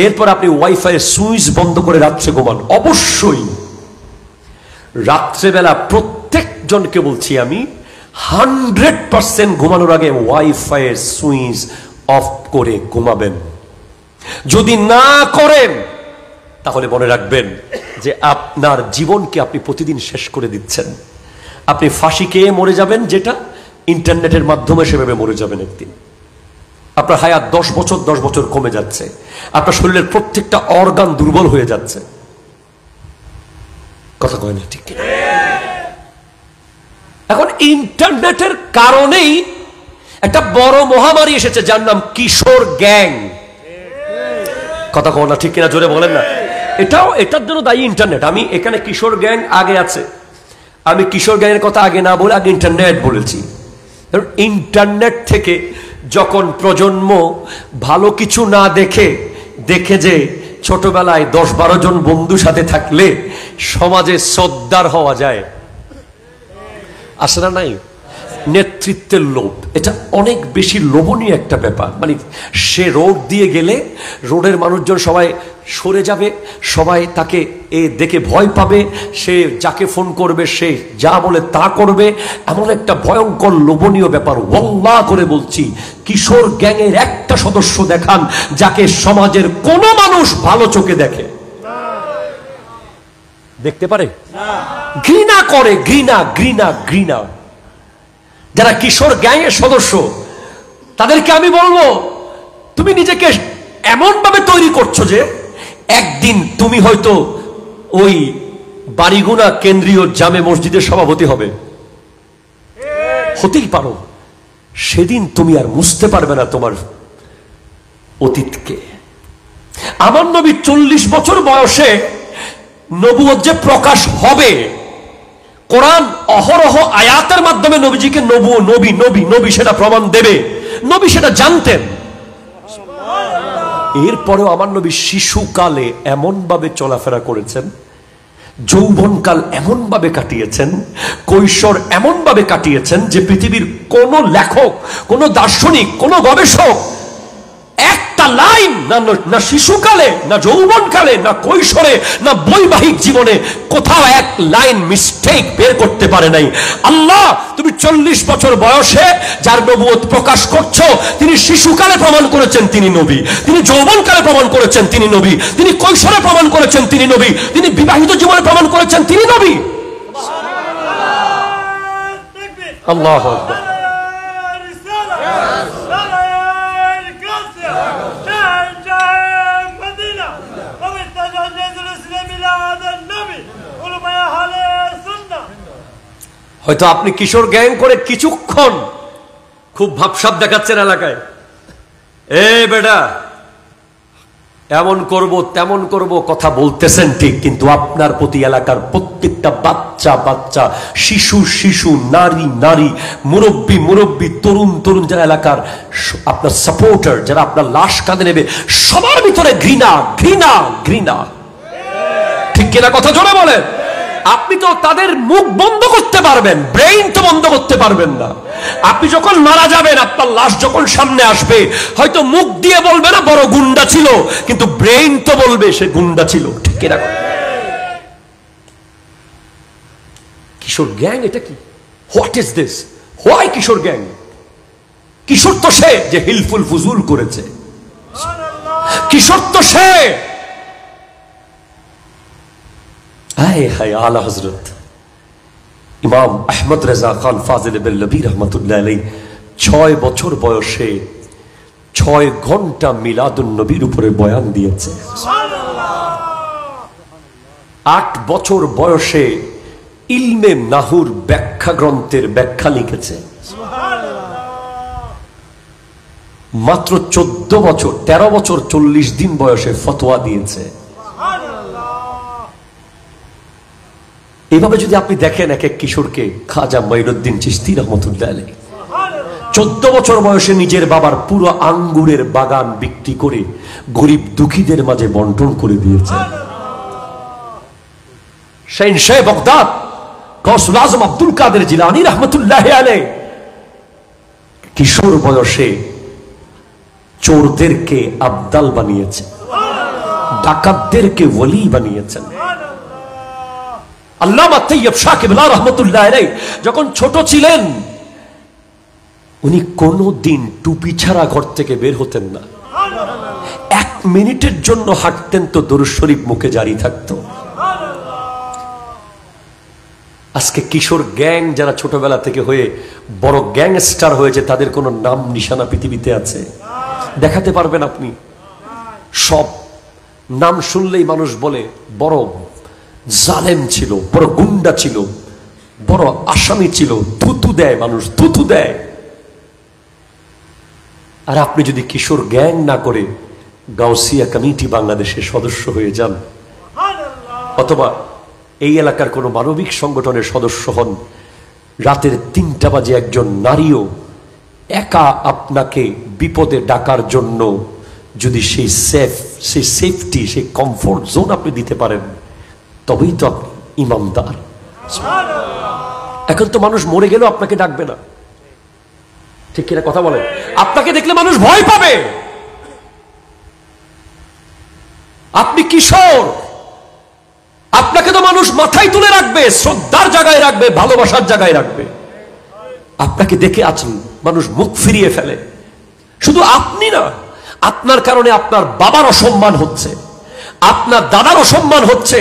এরপর আপনি ওয়াইফাই এর সুইচ বন্ধ করে রাত্রে ঘুমান। অবশ্যই রাত্রেবেলা প্রত্যেকজনকে বলছি আমি, 100% ঘুমানোর আগে ওয়াইফাই এর সুইচ অফ করে ঘুমাবেন। যদি না করেন তাহলে মনে রাখবেন যে আপনার জীবনকে আপনি প্রতিদিন শেষ করে দিচ্ছেন। আপনি ফাঁসি খেয়ে মরে যাবেন, যেটা ইন্টারনেটের মাধ্যমে সেভাবে মরে যাবেন একদিন। আপনার হায়াত 10 বছর কমে যাচ্ছে। আপনার শরীরের প্রত্যেকটা অর্গান দুর্বল হয়ে যাচ্ছে। কথা কয় না ঠিক? এখন ইন্টারনেটের কারণেই একটা বড় মহামারী এসেছে, যার নাম কিশোর গ্যাং। কথা কয় না ঠিক কিনা? জোরে বলেন না। এটার জন্য দায়ী ইন্টারনেট। আমি এখানে কিশোর গ্যাং আগে আছে, আমি কিশোর গ্যাংয়ের কথা আগে না বলে আগে ইন্টারনেট বলেছি। ইন্টারনেট থেকে যখন প্রজন্ম ভালো কিছু না দেখে যে ছোটবেলায় 10-12 জন বন্ধু সাথে থাকলে সমাজে সর্দার হওয়া যায়, আসে না? নাই নেতৃত্বের লোভ, এটা অনেক বেশি লোভনীয় একটা ব্যাপার। মানে সে রোড দিয়ে গেলে রোডের মানুষজন সবাই সরে যাবে, সবাই তাকে দেখে ভয় পাবে, সে যাকে ফোন করবে সে যা বলে তা করবে, এমন একটা ভয়ঙ্কর লোভনীয় ব্যাপার। ওয়াল্লাহ করে বলছি, কিশোর গ্যাংয়ের একটা সদস্য দেখান যাকে সমাজের কোন মানুষ ভালো চোখে দেখে, দেখতে পারে? ঘৃণা করে, ঘৃণা ঘৃণা ঘৃণা। যারা কিশোর গ্যাংয়ের সদস্য তাদেরকে আমি বলবো, তুমি নিজেকে এমন ভাবে তৈরি করছো যে একদিন তুমি হয়তো ওই বাড়িগুনা কেন্দ্রীয় জামে মসজিদের সভাপতি হবে, হতেই পারো। সেদিন তুমি আর বুঝতে পারবে না তোমার অতীতকে। আমার নবী 40 বছর বয়সে নবুয়ত যে প্রকাশ হবে, কোরআন অহরহ আয়াতের মাধ্যমে নবীজিকে নবী নবী নবী সেটা প্রমাণ দেবে, নবী সেটা জানতেন। এরপরেও আমার নবী শিশুকালে এমন ভাবে চলাফেরা করেছেন, যৌবনকাল এমন ভাবে কাটিয়েছেন, কৈশোর এমন ভাবে কাটিয়েছেন যে পৃথিবীর কোন লেখক, কোন দার্শনিক, কোন গবেষক একটা লাইন না শিশুকালে, না যৌবনকালে, না কৈশোরে, না বৈবাহিক জীবনে কোথাও এক লাইন মিস্টেক বের করতে পারে নাই। আল্লাহ, তুমি 40 বছর বয়সে যার নবুয়ত প্রকাশ করছো, তিনি শিশুকালে প্রমাণ করেছেন তিনি নবী, তিনি যৌবনকালে প্রমাণ করেছেন তিনি নবী, তিনি কৈশোরে প্রমাণ করেছেন তিনি নবী, তিনি বিবাহিত জীবনে প্রমাণ করেছেন তিনি নবী। আল্লাহু আকবার। হয়তো আপনি কিশোর গ্যাং করে কিছুক্ষণ খুব ভাবসাব দেখাচ্ছেন এলাকায়, এ বেটা এমন করব তেমন করব কথা বলতেছেন ঠিক, কিন্তু আপনার প্রতি এলাকার প্রত্যেকটা বাচ্চা, শিশু, নারী, মুরব্বী, তরুণ যারা এলাকার আপনার সাপোর্টার, যারা আপনার লাশ কাঁধে নেবে, সবার ভিতরে ঘৃণা। ঠিক কিনা? কথা জোরে বলেন। আপনি তো তাদের মুখ বন্ধ করতে পারবেন, ব্রেইন তো বন্ধ করতে পারবেন না। আপনি যখন মারা যাবেন, আপনার লাশ যখন সামনে আসবে, হয়তো মুখ দিয়ে বলবে না বড় গুন্ডা ছিল, কিন্তু ব্রেইন তো বলবে সে গুন্ডা ছিল। ঠিক কিনা? কিশোর গ্যাং এটা কি? What is this? হোয়াই কিশোর গ্যাং? কিশোর তো সে যে হিলফুল ফুজুল করেছে, কিশোর তো সে। আলা হযরত ইমাম আহমদ রেজা খান ফাজিল বেল্লভী রহমতুল্লাহ আলাইহি 6 বছর বয়সে 6 ঘন্টা মিলাদুন নবীর উপরে বয়ান দিয়েছে। 8 বছর বয়সে ইলমে নাহুর ব্যাখ্যা গ্রন্থের ব্যাখ্যা লিখেছে। মাত্র 13 বছর 40 দিন বয়সে ফতোয়া দিয়েছে। এইভাবে যদি আপনি দেখেন এক এক কিশোরকে, খাজা মঈনুদ্দিন চিশতি রহমতুল্লাহ আলাইহি 14 বছর বয়সে নিজের বাবার পুরো আঙ্গুরের বাগান বিক্রি করে গরিব দুঃখীদের মাঝে বন্টন করে দিয়েছে। শাহ বগদাদ গৌসুল আজম আব্দুল কাদের জিলানী রহমতুল্লাহ আলাইহি কিশোর বয়সে চোরদেরকে আবদাল বানিয়েছে, ডাকাতদেরকে ওলি বানিয়েছেন। আল্লামা তৈয়ব শাহ কিবলা রহমতুল্লাহ আলাইহি যখন ছোট ছিলেন, উনি কোনোদিন টুপি ছাড়া ঘর থেকে বের হতেন না। 1 মিনিটের জন্য হাঁটতেন তো দরুদ শরীফ মুখে জারি থাকতো। আজকে কিশোর গ্যাং যারা ছোটবেলা থেকে হয়ে বড় গ্যাংস্টার হয়েছে, তাদের কোনো নাম নিশানা পৃথিবীতে আছে? দেখাতে পারবেন আপনি? সব নাম শুনলেই মানুষ বলে বড় জালেম ছিল, বড় গুন্ডা ছিল, বড় আসামি ছিল, থুতু দেয় মানুষ, থুতু দেয়। আর আপনি যদি কিশোর গ্যাং না করে গাউসিয়া কমিটি বাংলাদেশের সদস্য হয়ে যান, অথবা এই এলাকার কোনো মানবিক সংগঠনের সদস্য হন, রাতের 3টা বাজে একজন নারীও একা আপনাকে বিপদে ডাকার জন্য যদি সেই সেফটি, সেই কমফোর্ট জোন আপনি দিতে পারেন, তবেই তো আপনি ইমানদার। এখন তো মানুষ মরে গেলেও আপনাকে ডাকবে না, ঠিক কিনা কথা বলেন? আপনাকে দেখলে মানুষ ভয় পাবে। আপনি কিশোর, আপনাকে তো মানুষ মাথায় তুলে রাখবে, শ্রদ্ধার জায়গায় রাখবে, ভালোবাসার জায়গায় রাখবে। আপনাকে দেখে আছেন মানুষ মুখ ফিরিয়ে ফেলে। শুধু আপনি না, আপনার কারণে আপনার বাবার অসম্মান হচ্ছে, আপনার দাদার অসম্মান হচ্ছে।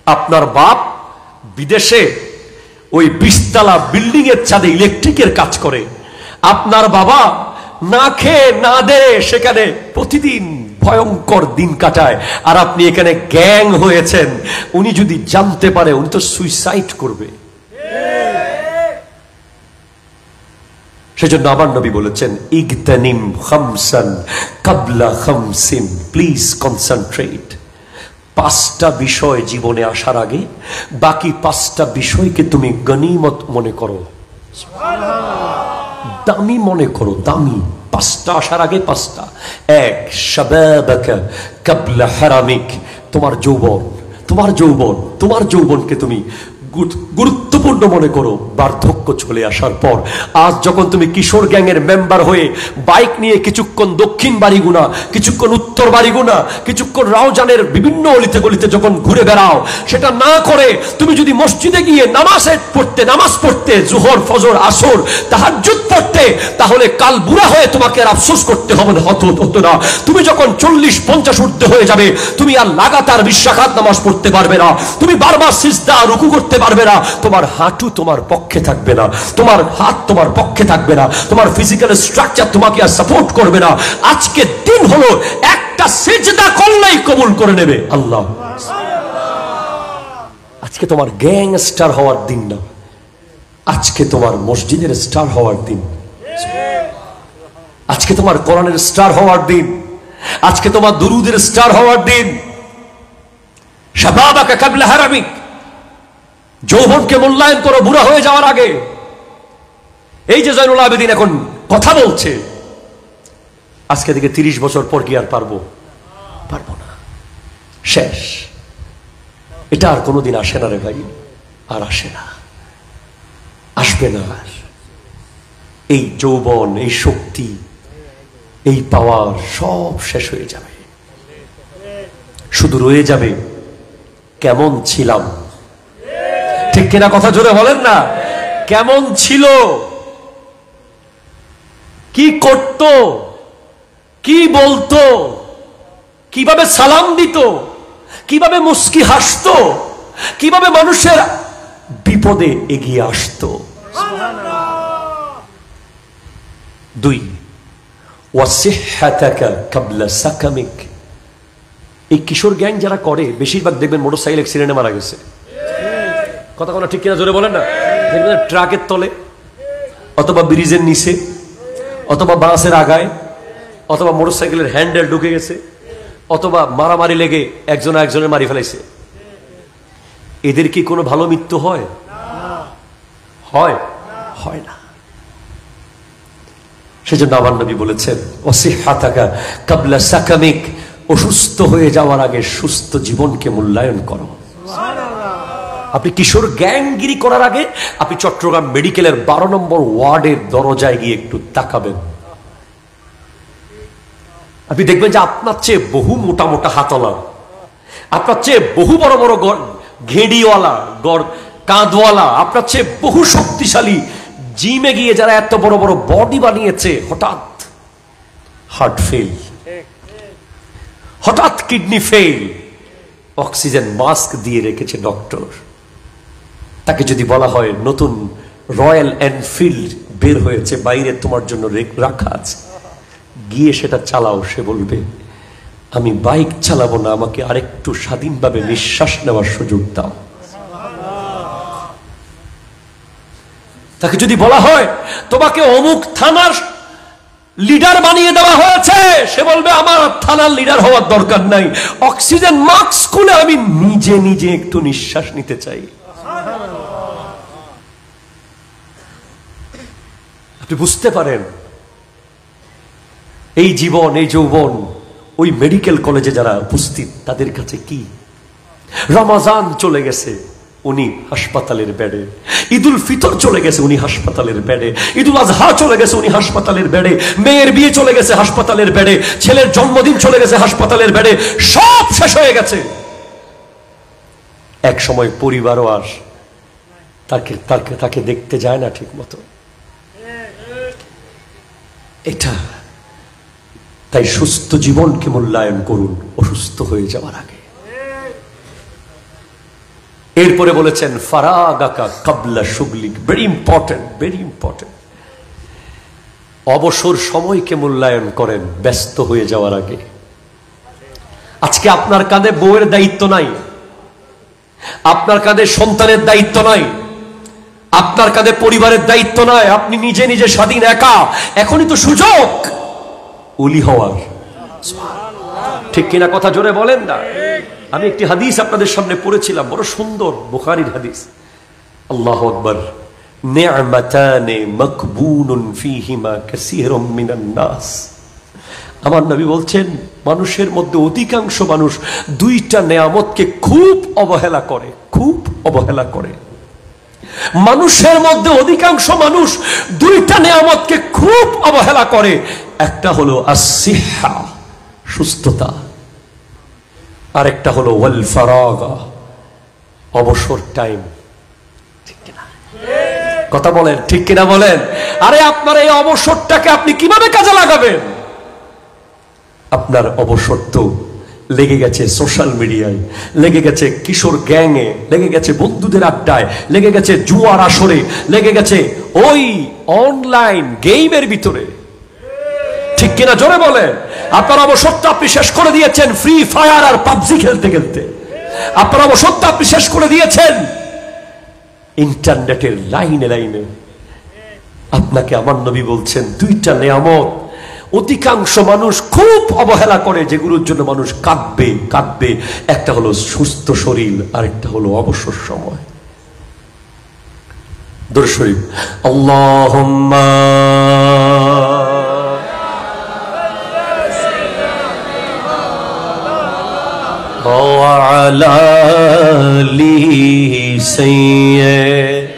আপনার বাপ বিদেশে ওই 20তলা বিল্ডিং এর ছাদে ইলেকট্রিকের কাজ করে, আপনার বাবা না খেয়ে না দেয় সেখানে প্রতিদিন ভয়ঙ্কর দিন কাটায়, আর আপনি এখানে গ্যাং হয়েছেন। উনি যদি জানতে পারে, উনি তো সুইসাইড করবে। সেজন্য আবার নবী বলেছেন, ইগতানিম খামসান কাবলা খামসিন, প্লিজ কনসেন্ট্রেট। 5টা বিষয় জীবনে আসার আগে বাকি 5টা বিষয়কে তুমি গনিমত মনে করো, দামি মনে করো, দামি। 5টা আসার আগে 5টা। 1, শাবাবাকা কাবলা হারামিক, তোমার যৌবন, তোমার যৌবনকে তুমি গুরুত্বপূর্ণ মনে করো বার্ধক্য চলে আসার পর। আজ যখন তুমি কিশোর গ্যাংয়ের মেম্বার হয়ে বাইক নিয়ে কিছুক্ষণ দক্ষিণ বাড়িগুনা, কিছুক্ষণ উত্তর বাড়িগুনা, কিছুক্ষণ রাউজানের বিভিন্ন অলিতে গলিতে যখন ঘুরে বেড়াও, সেটা না করে তুমি যদি মসজিদে গিয়ে নামাজ পড়তে, জোহর ফজর আসর তাহাজ্জুদ পড়তে, তাহলে কাল বুড়া হয়ে তোমাকে আর আফসোস করতে হতো না। তুমি যখন 40-50 ঊর্ধ্বে হয়ে যাবে, তুমি আর লাগাতার 20 রাকাত নামাজ পড়তে পারবে না, তুমি বারবার সিজদা রুকু করতে পারবে না, তোমার হাঁটু তোমার পক্ষে থাকবে না, তোমার হাত তোমার পক্ষে থাকবে না, তোমার ফিজিক্যাল স্ট্রাকচার তোমাকে আর সাপোর্ট করবে না। আজকে দিন হলো একটা সিজদা করলেই কবুল করে নেবে আল্লাহ। আজকে তোমার গ্যাংস্টার হওয়ার দিন না, আজকে তোমার মসজিদের স্টার হওয়ার দিন, আজকে তোমার কোরআনের স্টার হওয়ার দিন, আজকে তোমার দুরুদের স্টার হওয়ার দিন। শাবাবাকা কাবলা হারামিক, যৌবনকে মূল্যায়ন করো বুড়া হয়ে যাওয়ার আগে। এই যে জয়নুল আবেদিন এখন কথা বলছে, আজকে থেকে 30 বছর পর কি আর পারবো না, শেষ। এটা আর কোনোদিন আসে না রে ভাই, আর আসে না, আসবে না। আর এই যৌবন, এই শক্তি, এই পাওয়ার সব শেষ হয়ে যাবে। শুধু রয়ে যাবে কেমন ছিলাম। ঠিক কিনা কথা জোরে বলেন না? কেমন ছিল, কি করত, কি বলতো, কিভাবে সালাম দিত, কিভাবে মুস্কি হাসতো, কিভাবে মানুষের বিপদে এগিয়ে আসতো। 2, ওয়াসিহহাতাকা কাবলা সাকামিক। এই কিশোর গ্যাং যারা করে, বেশিরভাগ দেখবেন মোটরসাইকেল অ্যাক্সিডেন্টে মারা গেছে। কথা কোনো ঠিক কিনা জোরে বলেন না? দেখবেন ট্রাকের তলে, অথবা ব্রিজের নিচে, অথবা বাসের আগায়, অথবা মোটরসাইকেলের হ্যান্ডেল ঢুকে গেছে, অথবা মারামারি লেগে একজন একজনের মারি ফেলাইছে। এদের কি কোনো ভালো মৃত্যু হয়? হয় না। সেজন্য আমার নবী বলেছেন, ওয়াসিহহাতাকা কাবলা সাকামিক, অসুস্থ হয়ে যাওয়ার আগে সুস্থ জীবনকে মূল্যায়ন করো। আপনি কিশোর গ্যাংগিরি করার আগে আপনি চট্টগ্রাম মেডিকেলের 12 নম্বর ওয়ার্ডের দরজায় গিয়ে একটু তাকাবেন। আপনি দেখবেন যে আপনার চেয়ে বহু মোটা মোটা হাতওয়ালা, আপনার চেয়ে বহু বড় বড় ঘেড়িওয়ালা, কাঁধওয়ালা, আপনার চেয়ে বহু শক্তিশালী জিমে গিয়ে যারা এত বড় বড় বডি বানিয়েছে, হঠাৎ হার্ট ফেল, হঠাৎ কিডনি ফেল, অক্সিজেন মাস্ক দিয়ে রেখেছে ডক্টর। তাকে যদি বলা হয় নতুন রয়্যাল এনফিল্ড বের হয়েছে বাইরে তোমার জন্য রাখা আছে, গিয়ে সেটা চালাও, সে বলবে আমি বাইক চালাবো না, আমাকে আরেকটু স্বাধীনভাবে নিঃশ্বাস নেওয়ার সুযোগ দাও। তাকে যদি বলা হয় তোমাকে অমুক থানার লিডার বানিয়ে দেওয়া হয়েছে, সে বলবে আমার থানার লিডার হওয়ার দরকার নাই, অক্সিজেন মাস্ক খুলে আমি নিজে নিজে একটু নিঃশ্বাস নিতে চাই। আপনি বুঝতে পারেন এই জীবন, এই যৌবন ওই মেডিকেল কলেজে যারা উপস্থিত তাদের কাছে কি। রমাজান চলে গেছে, উনি হাসপাতালের বেডে। ঈদুল ফিতর চলে গেছে, উনি হাসপাতালের বেডে। ঈদুল আজহা চলে গেছে, উনি হাসপাতালের বেডে। মেয়ের বিয়ে চলে গেছে হাসপাতালের বেডে। ছেলের জন্মদিন চলে গেছে হাসপাতালের বেডে। সব শেষ হয়ে গেছে। এক সময় পরিবারও আর তাকে দেখতে যায় না ঠিক মতো। এটা তাই সুস্থ জীবনকে মূল্যায়ন করুন অসুস্থ হয়ে যাওয়ার আগে। এরপরে বলেছেন ফারাগাকা কাবলা শুগলিক, ভেরি ইম্পর্টেন্ট, ভেরি ইম্পর্টেন্ট। অবসর সময়কে মূল্যায়ন করেন ব্যস্ত হয়ে যাওয়ার আগে। আজকে আপনার কাঁধে বউয়ের দায়িত্ব নাই, আপনার কাঁধে সন্তানের দায়িত্ব নাই, আপনার কাঁধে পরিবারের দায়িত্ব নাই, আপনি নিজে নিজে স্বাধীন, একা। এখনই তো সুযোগ ওলি হওয়ার। ঠিক কিনা কথা জোরে বলেন না। আমি একটি হাদিস আপনাদের সামনে পড়েছিলাম, বড় সুন্দর, বুখারীর হাদিস। আল্লাহু আকবার। নি'মাতানে মাকবুনুন ফীহিমা কাসীরুম মিনান নাস। আমার নবী বলছেন মানুষের মধ্যে অধিকাংশ মানুষ দুইটা নেয়ামতকে খুব অবহেলা করে, খুব অবহেলা করে। মানুষের মধ্যে অধিকাংশ মানুষ দুইটা নেয়ামতকে খুব অবহেলা করে। একটা হলো আসিহা, সুস্থতা, আর একটা হলো ওয়াল ফারাগা, অবসর টাইম। ঠিক কিনা কথা বলেন, ঠিক কিনা বলেন। আরে আপনার এই অবসরটাকে আপনি কিভাবে কাজে লাগাবেন? আপনার অবসর তো লেগে গেছে সোশ্যাল মিডিয়ায়, লেগে গেছে কিশোর গ্যাংয়ে, লেগে গেছে বন্ধুদের আড্ডায়, লেগে গেছে জুয়ার আসরে, লেগে গেছে ওই অনলাইন গেমের ভিতরে। ঠিক কিনা জোরে বলেন। আপনার অবসরটা আপনি শেষ করে দিয়েছেন ফ্রি ফায়ার আর পাবজি খেলতে খেলতে। আপনার অবসরটা আপনি শেষ করে দিয়েছেন ইন্টারনেটের লাইনে লাইনে। আপনাকে আমার নবী বলছেন দুইটা নেয়ামত অধিকাংশ মানুষ খুব অবহেলা করে, যেগুলোর জন্য মানুষ কাঁদবে কাঁদবে। একটা হলো সুস্থ শরীর, আর একটা হলো অবসর সময়। দরুদ শরীফ। আল্লাহুম্মা ওয়া আলা আলি সাইয়্যিদ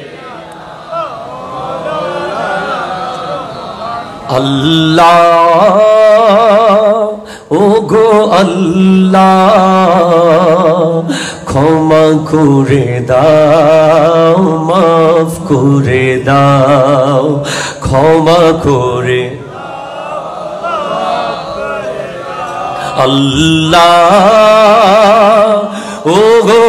আল্লাহ, ও গো আল্লাহ, ক্ষমা করে দাও, মাফ করে দাও, ক্ষমা করে আল্লাহ, ও গো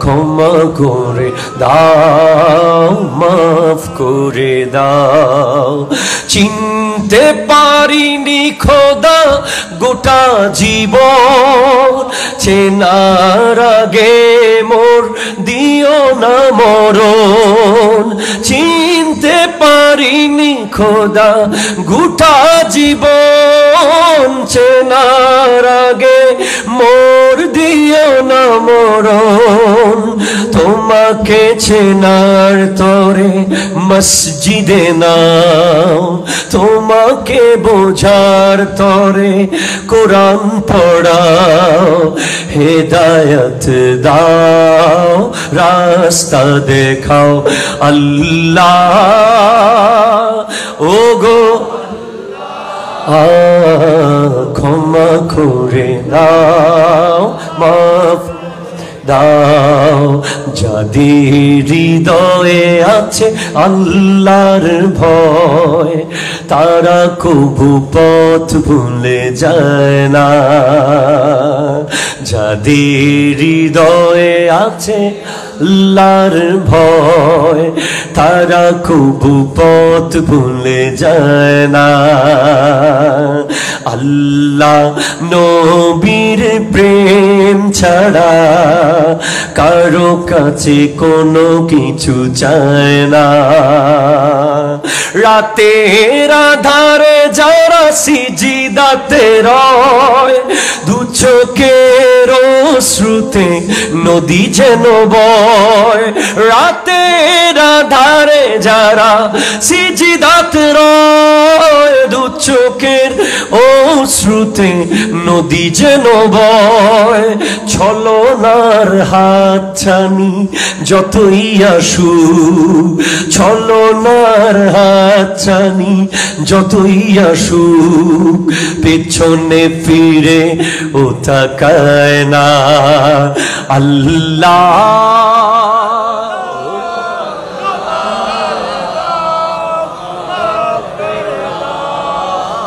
ক্ষমা করে দাও, মাফ করে দাও। চিনতে পারিনি খোদা গোটা জীবন, চেনার আগে মোর দিও না মরণ। চিনতে পারিনি খোদা গোটা জীবন, চেনার আগে মোর দিও না মরণ। তোমাকে চেনার তরে মসজিদে নাও, তোমাকে বোঝার তরে কোরআন পড়াও। হেদায়েত দাও, রাস্তা দেখাও আল্লাহ, ও গো ক্ষমা করে দাও, মাফ। দাও, যাদের হৃদয়ে আছে আল্লাহর ভয়, তারা কবু পথ ভুলে যায় না। যাদের হৃদয়ে আছে আল্লাহর ভয়, তারা কবু পথ ভুলে যায় না। আল্লাহ নবীর প্রেম ছাড়া কারো কাছে কোনো কিছু চায় না। রাতের আধারে যারা সিজদাতে রয়, দু চোখের অশ্রুতে নদী যেন বয়। রাতের আধারে যারা সিজদাতে রয়, দু চোখের অশ্রুতে নদী যেন বয়। ছলনার হাত ছানি যতই আসুক, ছলনার হাত ছানি যতই আসুক, পেছনে ফিরে ও তাকায় না। আল্লাহ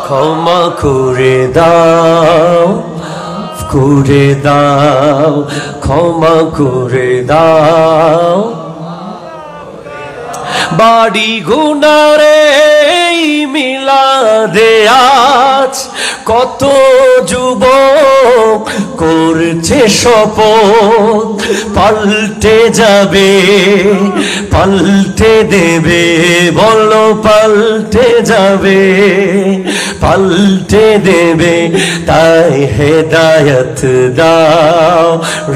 ক্ষমা করে দাও, করে দাও, ক্ষমা করে দাও। বাড়ি গুনারে মিলাদে আজ কত যুবক করছে শপথ, পাল্টে যাবে, পাল্টে দেবে, বলো পাল্টে যাবে, পাল্টে দেবে। তাই হেদায়েত দাও,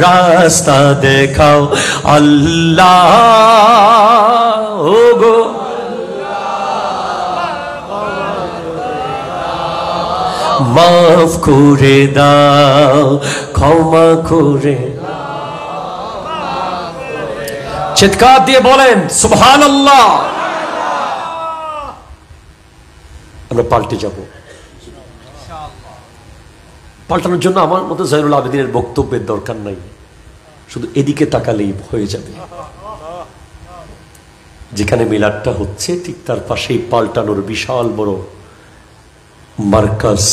রাস্তা দেখাও আল্লাহ। ওগো মাফ করে দাও, ক্ষমা করে। চিৎকার দিয়ে বলেন সুবহানাল্লাহ। আমরা পাল্টে যাব। পাল্টানোর জন্য আমার মতো জয়নুল আবেদিনের বক্তব্যের দরকার নাই, শুধু এদিকে তাকালেই হয়ে যাবে। যেখানে মিলাদটা হচ্ছে ঠিক তার পাশেই পাল্টানোর বিশাল বড় মার্কাজ।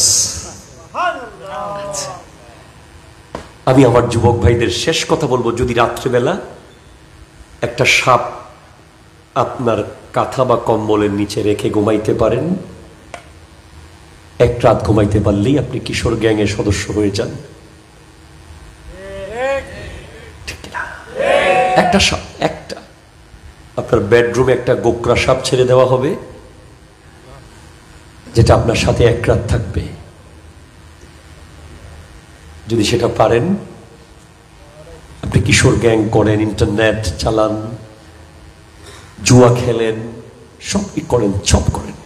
আমি আমার যুবক ভাইদের শেষ কথা বলবো, যদি রাত্রেবেলা একটা সাপ আপনার কাঁথা বা কম্বলের নিচে রেখে ঘুমাইতে পারেন, এক রাত ঘুমাইতে পারলেই আপনি কিশোর গ্যাংয়ের সদস্য হয়ে যান। ঠিক না? একটা সাপ, একটা আপনার বেডরুমে একটা গোকরা সাপ ছেড়ে দেওয়া হবে, যেটা আপনার সাথে এক রাত থাকবে। যদি সেটা পারেন, আপনি কিশোর গ্যাং করেন, ইন্টারনেট চালান, জুয়া খেলেন, সব করেন, সব করেন।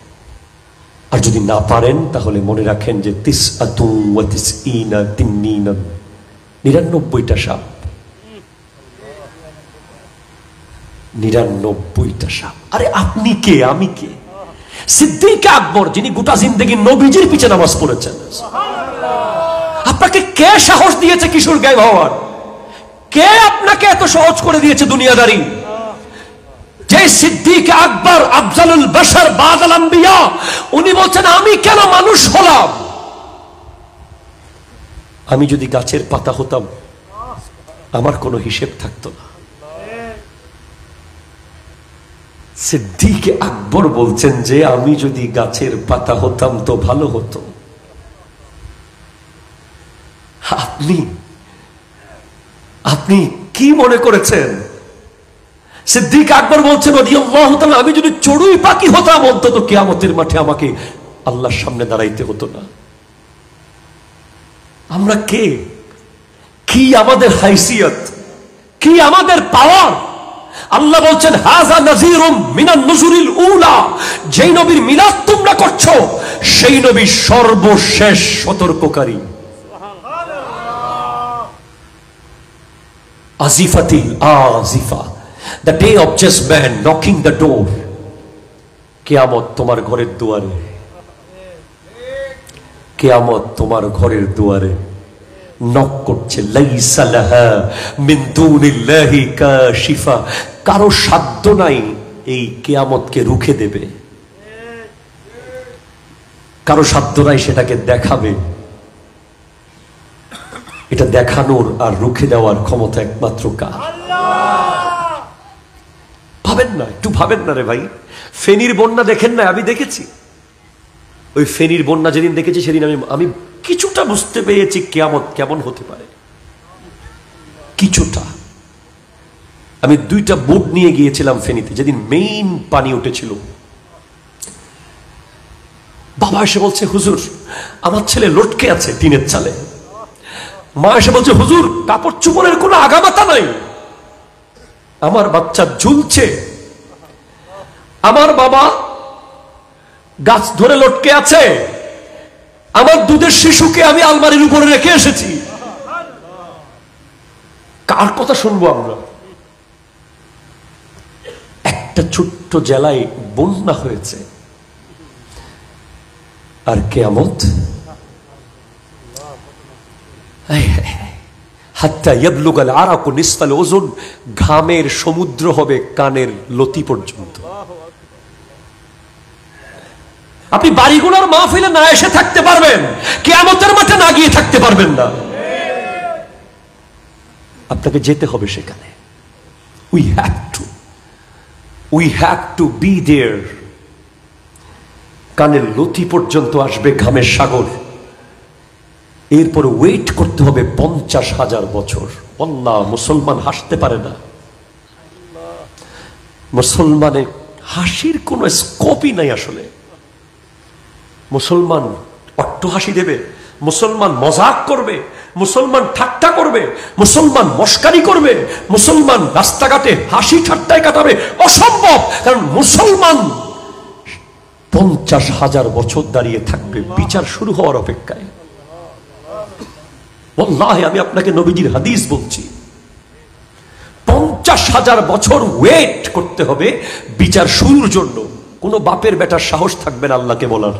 আর যদি না পারেন তাহলে মনে রাখেন যে 99টা সাপ, 99টা সাপ। আরে আপনি কে, আমি কে? সিদ্দিক আকবর, যিনি গোটা জিন্দেগি নবীজির পিছে নামাজ পড়েছেন, আপনাকে কে সাহস দিয়েছে কিশোর গ্যাং হওয়ার? কে আপনাকে এত সহজ করে দিয়েছে দুনিয়াদারি? যে সিদ্দিক আকবর আফজালুল বাশার বাদাল আম্বিয়া, উনি বলছেন আমি কেন মানুষ হলাম? আমি যদি গাছের পাতা হতাম আমার কোনো হিসেব থাকতো না। সিদ্দিক আকবর বলছেন যে আমি যদি গাছের পাতা হতাম তো ভালো হতো। আপনি আপনি কি মনে করেছেন? সিদ্দিক আকবর বলছেন রাদিয়াল্লাহু তাআলা, আমি যদি চড়ুই পাখি হতাম অন্তত কিয়ামতের মাঠে আমাকে আল্লাহর সামনে দাঁড়াইতে হতো না। আমরা কে? কি আমাদের হাইসিয়ত, কি আমাদের পাওয়ার? আল্লাহ বলছেন হাযা নাযীরুম মিনান নুজুরিল উলা, যেই নবীর মিলাদ তোমরা করছো সেই নবী সর্বশেষ সতর্ককারী। আজিফাতিল Azifa, the day of judgment knocking the door. কিয়ামত তোমার ঘরের দুয়ারে, কিয়ামত তোমার ঘরের দুয়ারে। নক করছে, লাইসা লাহা মিন দুনিল্লাহি কাশিফা, কারো সাধ্য নাই এই কিয়ামতকে রুখে দেবে, কারো সাধ্য নাই সেটাকে দেখাবে। এটা দেখানোর আর রুখে দেওয়ার ক্ষমতা একমাত্র কার? ভাবেন না, একটু ভাবেন না রে ভাই। ফেনীর বন্যা দেখেন না? আমি দেখেছি ওই ফেনীর বন্যা যেদিন দেখেছি সেদিন আমি কিছুটা বুঝতে পেরেছি কিয়ামত কেমন হতে পারে, কিছুটা। আমি 2টা বোট নিয়ে গিয়েছিলাম ফেনীতে যেদিন মেইন পানি উঠেছিল। বাবা এসে বলছে, হুজুর আমার ছেলে লটকে আছে টিনের চালে। মা এসে বলছে, হুজুর কাপড় চোপড়ের কোনো আগামাতা নাই, আমার বাচ্চা ঝুলছে। আমার বাবা গাছ ধরে লটকে আছে, আমার দুধের শিশুকে আমি আলমারির উপরে রেখে এসেছি। কার কথা শুনবো আমরা? একটা ছোট্ট জেলায় বন্যা হয়েছে, আর কিয়ামত হাত্তা ইয়াবলুগাল আরাকু নিসফাল ওযুন, ঘামের সমুদ্র হবে কানের লতি পর্যন্ত। আপনি বাড়িগুলোর মাহফিলে না এসে থাকতে পারবেন, কিয়ামতের মাঠে না গিয়ে থাকতে পারবেন না। আপনাকে যেতে হবে সেখানে। We have to be there. কানের লতি পর্যন্ত আসবে ঘামের সাগর, এরপর ওয়েট করতে হবে 50,000 বছর। আল্লাহ, মুসলমান হাসতে পারে না, মুসলমানের হাসির কোনো স্কোপই নাই আসলে। মুসলমান অট্টহাসি দেবে, মুসলমান মজাক করবে, মুসলমান ঠাট্টা করবে, মুসলমান মস্কারি করবে, মুসলমান রাস্তাঘাটে হাসি ঠাট্টায় কাটাবে, অসম্ভব। কারণ মুসলমান 50,000 বছর দাঁড়িয়ে থাকবে বিচার শুরু হওয়ার অপেক্ষায়। ওয়াল্লাহি আমি আপনাকে নবীজির হাদিস বলছি, 50,000 বছর ওয়েট করতে হবে বিচার শুরুর জন্য। কোন বাপের বেটার সাহস থাকবে না আল্লাহকে বলার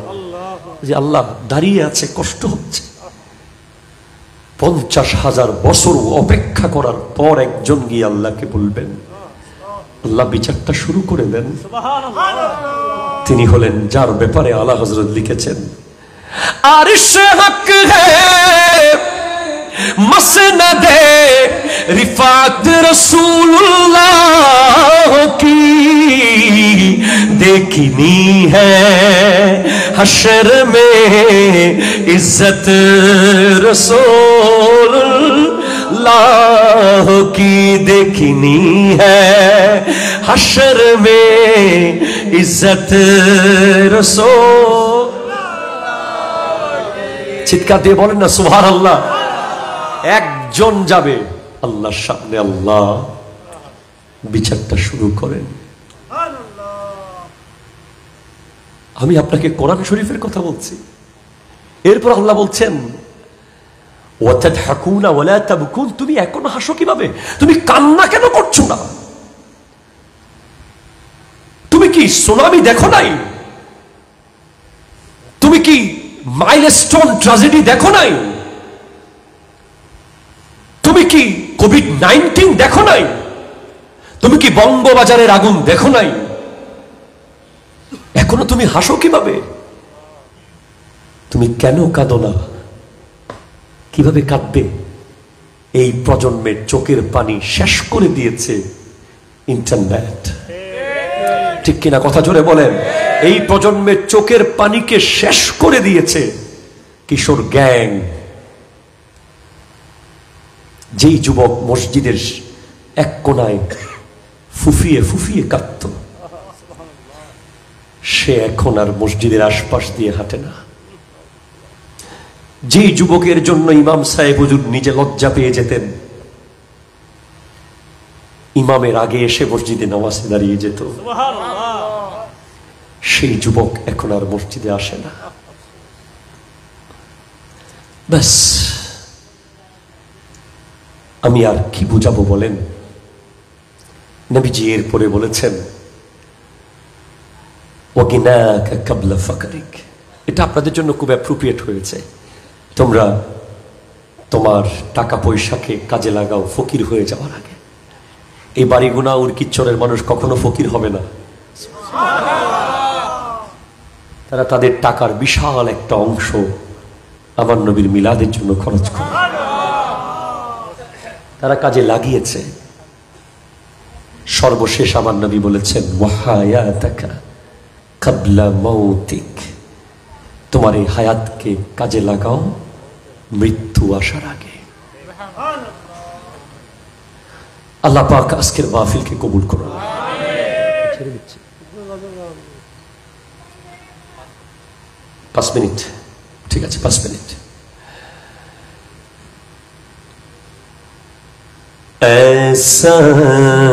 যে আল্লাহ দাঁড়িয়ে আছে, কষ্ট হচ্ছে। 50,000 বছর অপেক্ষা করার পর একজন গিয়ে আল্লাহকে বলবেন, আল্লাহ বিচারটা শুরু করে দেন। তিনি হলেন যার ব্যাপারে আলা হযরত লিখেছেন, আরশে হক হ্যায় মসনদে रिफात रसूलुल्लाह की देखनी है हशर में इज्जत रसूलुल्लाह की देखनी है हशर में इज्जत रसूल। চিৎকার দিয়ে বলেন না সুবহানাল্লাহ। একজন যাবে আল্লাহর সামনে, আল্লাহ বিচারটা শুরু করেন। আমি আপনাকে কোরআন শরীফের কথা বলছি। এরপর আল্লাহ বলছেন, ওয়াতাদহাকুনা ওয়ালা তাবকুন, তুমি এখনো হাসো কিভাবে? তুমি কান্না কেন করছো না? তুমি কি সুনামি দেখো নাই? তুমি কি মাইলস্টোন ট্র্যাজেডি দেখো নাই? তুমি কি কোভিড-19 দেখো নাই? তুমি কি বঙ্গবাজারের আগুন দেখো নাই? এখনো তুমি হাসো কিভাবে? তুমি কেন কাঁদো না? কিভাবে কাঁদবে? এই প্রজন্মের চোখের পানি শেষ করে দিয়েছে ইন্টারনেট। ঠিক কিনা? কথা জোরে বলেন। এই প্রজন্মের চোখের পানিকে শেষ করে দিয়েছে কিশোর গ্যাং। যেই যুবক মসজিদের এক কোনায় ফুফিয়ে ফুফিয়ে কাঁদত, সে এখন আর মসজিদের আশপাশ দিয়ে হাঁটে না। যেই যুবকের জন্য ইমাম সাহেব হুজুর নিজে লজ্জা পেয়ে যেতেন, ইমামের আগে এসে মসজিদে নামাজে দাঁড়িয়ে যেত, সেই যুবক এখন আর মসজিদে আসে না। ব্যাস, আমি আর কি বুঝাবো বলেন? নবীজি এরপরে বলেছেন, ওয়াগিনাকা কাবলা ফাকরিক। এটা আপনাদের জন্য খুব অ্যাপ্রোপ্রিয়েট হয়েছে। তোমার টাকা পয়সাকে কাজে লাগাও ফকির হয়ে যাওয়ার আগে। এই বাড়িগুনা উরকিচ্চরের মানুষ কখনো ফকির হবে না। তারা তাদের টাকার বিশাল একটা অংশ আমার নবীর মিলাদের জন্য খরচ করে, তারা কাজে লাগিয়েছে। সর্বশেষ আমার নবী বলেছেন ওয়াহায়াতাকা কাবলা মাউতিক, তোমার এই হায়াতকে কাজে লাগাও মৃত্যু আসার আগে। আল্লাহ পাক আজকের মাহফিলকে কবুল করুন। ছেড়ে দিচ্ছি 5 মিনিট, ঠিক আছে 5 মিনিট।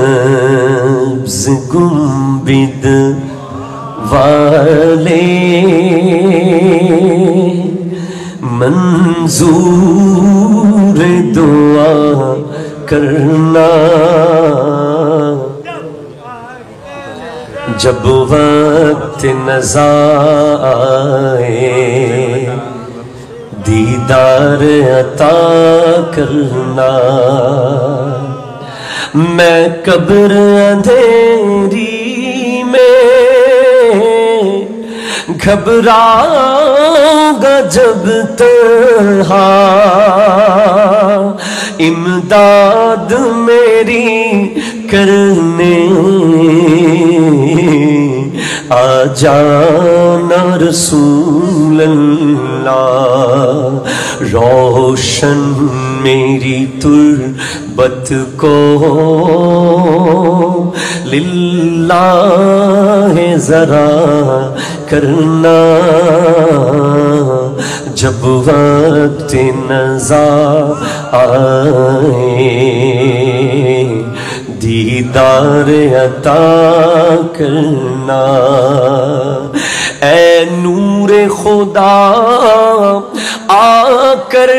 सब्ज़ गुंबद वाले मंजूर दुआ करना, जब वक्त नज़ा आए दीदार अता करना। मैं कब्र अंधेरी में घबराऊंगा जब तन्हा, इमदाद मेरी करने आ जाना रसूल अल्लाह। रोशन मेरी तुर्बत को लिल्लाह जरा करना, जब वक्त नज़ा आए दीदार अता करना। ऐ नूरे खुदा आकर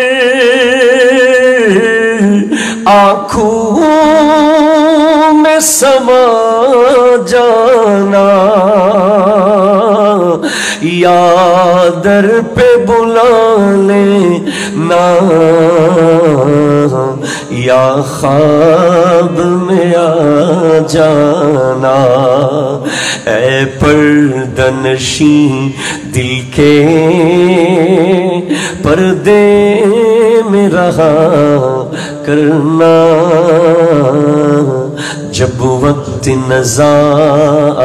आँखों में समा जाना, या दर पे बुला लेना, या ख्वाब में आ जाना। ऐ पर्दनशी दिल के पर्दे में रहा करना, जब वक्त नज़ा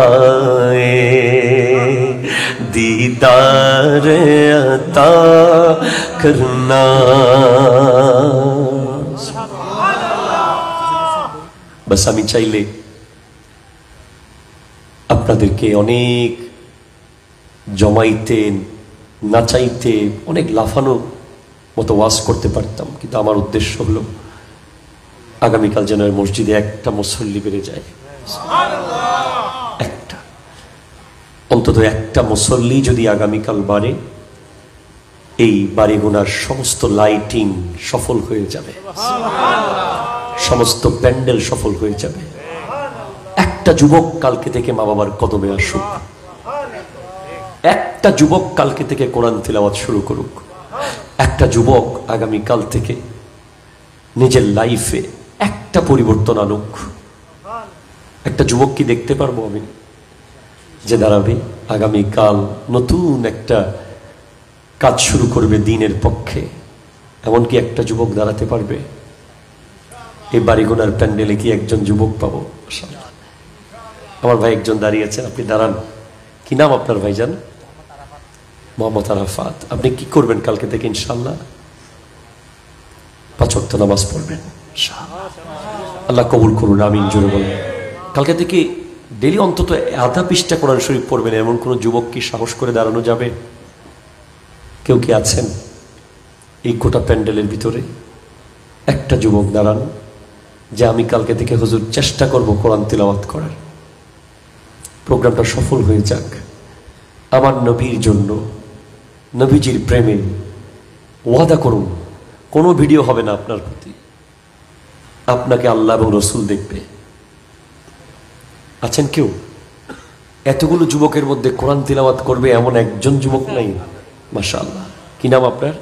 आए दीदार अता करना। बस আমি চাইলে আপনাদেরকে অনেক জমাইতে নাচাইতে অনেক লাফানো মতো ওয়াজ করতে পারতাম, কিন্তু আমার উদ্দেশ্য হলো আগামীকাল যেন মসজিদে একটা মুসল্লি বেড়ে যায়, একটা, অন্তত একটা মুসল্লি যদি আগামীকাল বাড়ে, এই বাড়িগুনার সমস্ত লাইটিং সফল হয়ে যাবে, সমস্ত প্যান্ডেল সফল হয়ে যাবে। একটা যুবক কালকে থেকে মা বাবার কদমে আসুক, একটা যুবক কালকে থেকে কোরআন তিলাওয়াত শুরু করুক, একটা যুবক আগামীকাল থেকে নিজের লাইফে একটা পরিবর্তন আনুক। একটা যুবক কি দেখতে পারবো আমি যে দাঁড়াবে আগামীকাল নতুন একটা কাজ শুরু করবে দ্বীনের পক্ষে? এমনকি একটা যুবক দাঁড়াতে পারবে? এই বাড়িগুনার প্যান্ডেলে কি একজন যুবক পাবো? আমার ভাই একজন দাঁড়িয়েছেন, আপনি দাঁড়ান। কি নাম আপনার ভাইজান? মোহাম্মদ আরাফাত। আপনি কি করবেন কালকে থেকে? ইনশাআল্লাহ 5 ওয়াক্ত নামাজ পড়বেন। আল্লাহ কবুল করুন, আমিন জোরে বলেন। কালকে থেকে ডেলি অন্তত আধা পৃষ্ঠা কোরআন শরীফ পড়বেন। এমন কোন যুবক কি সাহস করে দাঁড়ানো যাবে? কেউ কি আছেন এই গোটা প্যান্ডেলের ভিতরে? একটা যুবক দাঁড়ান যে আমি কালকে থেকে হুজুর চেষ্টা করব কোরআন তিলাওয়াত করার। প্রোগ্রামটা সফল হয়ে যাক আমার নবীর জন্য, নবীজির প্রেমে। ওয়াদা করুন কোনো ভিডিও হবে না আপনার প্রতি, আপনাকে আল্লাহ এবং রসুল দেখবে। আছেন কেউ? এতগুলো যুবকের মধ্যে কোরআন তিলাওয়াত করবে এমন একজন যুবক নাই? মাশাআল্লাহ। কি নাম আপনার?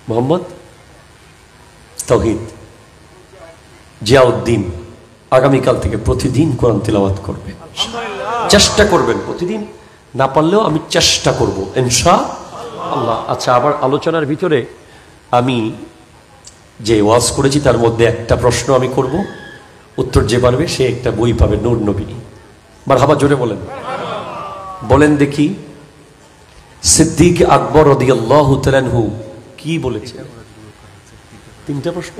মোহাম্মদ তাওহীদ জিয়াউদ্দিন আগামীকাল থেকে প্রতিদিন কোরআন তিলাওয়াত করবে, চেষ্টা করবেন প্রতিদিন, না পারলেও আমি চেষ্টা করব ইনশাআল্লাহ। আচ্ছা, আবার আলোচনার ভিতরে আমি যে ওয়াজ করেছি তার মধ্যে একটা প্রশ্ন আমি করব, উত্তর যে পারবে সে একটা বই পাবে, নূর নবী। মারহাবা, জোরে বলেন, বলেন দেখি সিদ্দিক আকবর রাদিয়াল্লাহু তাআলা আনহু কি বলেছে? তিনটা প্রশ্ন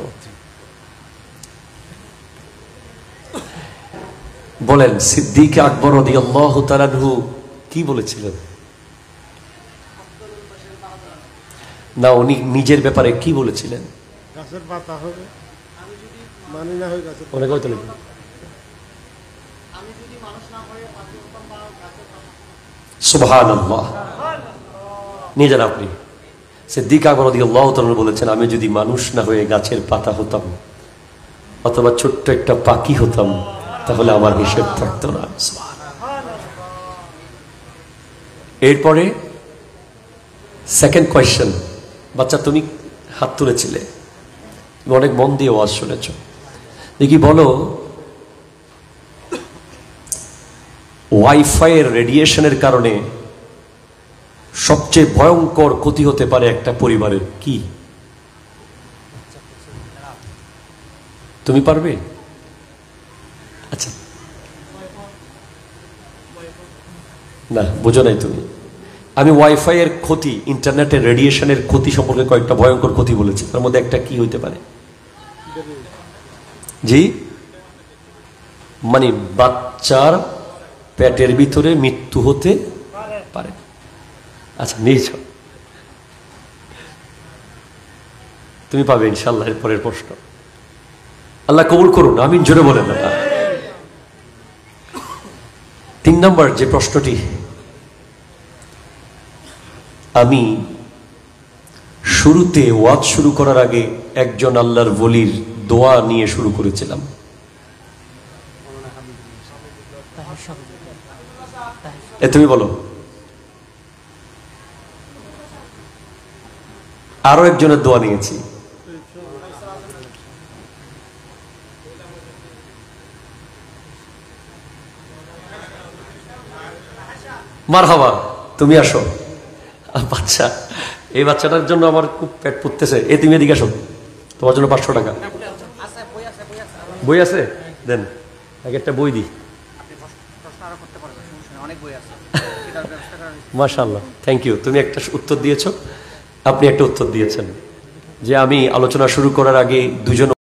বলেন। সিদ্দিক আকবর রাদিয়াল্লাহু তাআলা আনহু কি বলেছিলেন? না, উনি নিজের ব্যাপারে কি বলেছিলেন? গাছের পাতা হবে, মানি না হয় গাছের পাতা। অনেক হয়তো লিখুন, আমি যদি মানুষ না হয়ে পাখি হতাম বা গাছের পাতা। সুবহানাল্লাহ। নিয়ে যান আপনি। সিদ্দিক আকবর রাদিয়াল্লাহু তাআলা বলেছেন, আমি যদি মানুষ না হয়ে গাছের পাতা হতাম অথবা ছোট্ট একটা পাখি হতাম তাহলে আমার হিসেব থাকতো না। এরপরে সেকেন্ড কোয়েশ্চেন, বাচ্চা তুমি হাত তুলেছিলে, অনেক মন দিয়ে ওয়াজ শুনেছ, দেখি বলো ওয়াইফাই এর রেডিয়েশনের কারণে সবচেয়ে ভয়ঙ্কর ক্ষতি হতে পারে একটা পরিবারের, কি? তুমি পারবে? আচ্ছা, না বুঝো নাই তুমি। আমি ওয়াইফাই এর ক্ষতি, ইন্টারনেটের রেডিয়েশনের ক্ষতি সম্পর্কে কয়েকটা ভয়ঙ্কর ক্ষতি বলেছি, তার মধ্যে একটা কি হইতে পারে? জি, মানে বাচ্চার পেটের ভিতরে মৃত্যু হতে পারে। আচ্ছা, নিয়েছ, তুমি পাবে ইনশাআল্লাহ। এর পরের প্রশ্ন, আল্লাহ কবুল করুন, আমিন জোরে বলেন না। 3 নম্বর যে প্রশ্নটি, আমি শুরুতে ওয়াজ শুরু করার আগে একজন আল্লাহর ওলির দোয়া নিয়ে শুরু করেছিলাম। তুমি বলো। আরো একজনের দোয়া নিয়েছি, মারহাবা, তুমি আসো। বাচ্চা, এই বাচ্চাটার জন্য আমার খুব পেট পুড়তেছে। তুমি এদিকে আসো, তোমার জন্য 500 টাকা বই আছে, দেন একটা বই দিই। মাশাআল্লাহ, থ্যাংক ইউ। তুমি একটা উত্তর দিয়েছো, আপনি একটা উত্তর দিয়েছেন যে আমি আলোচনা শুরু করার আগে দুজন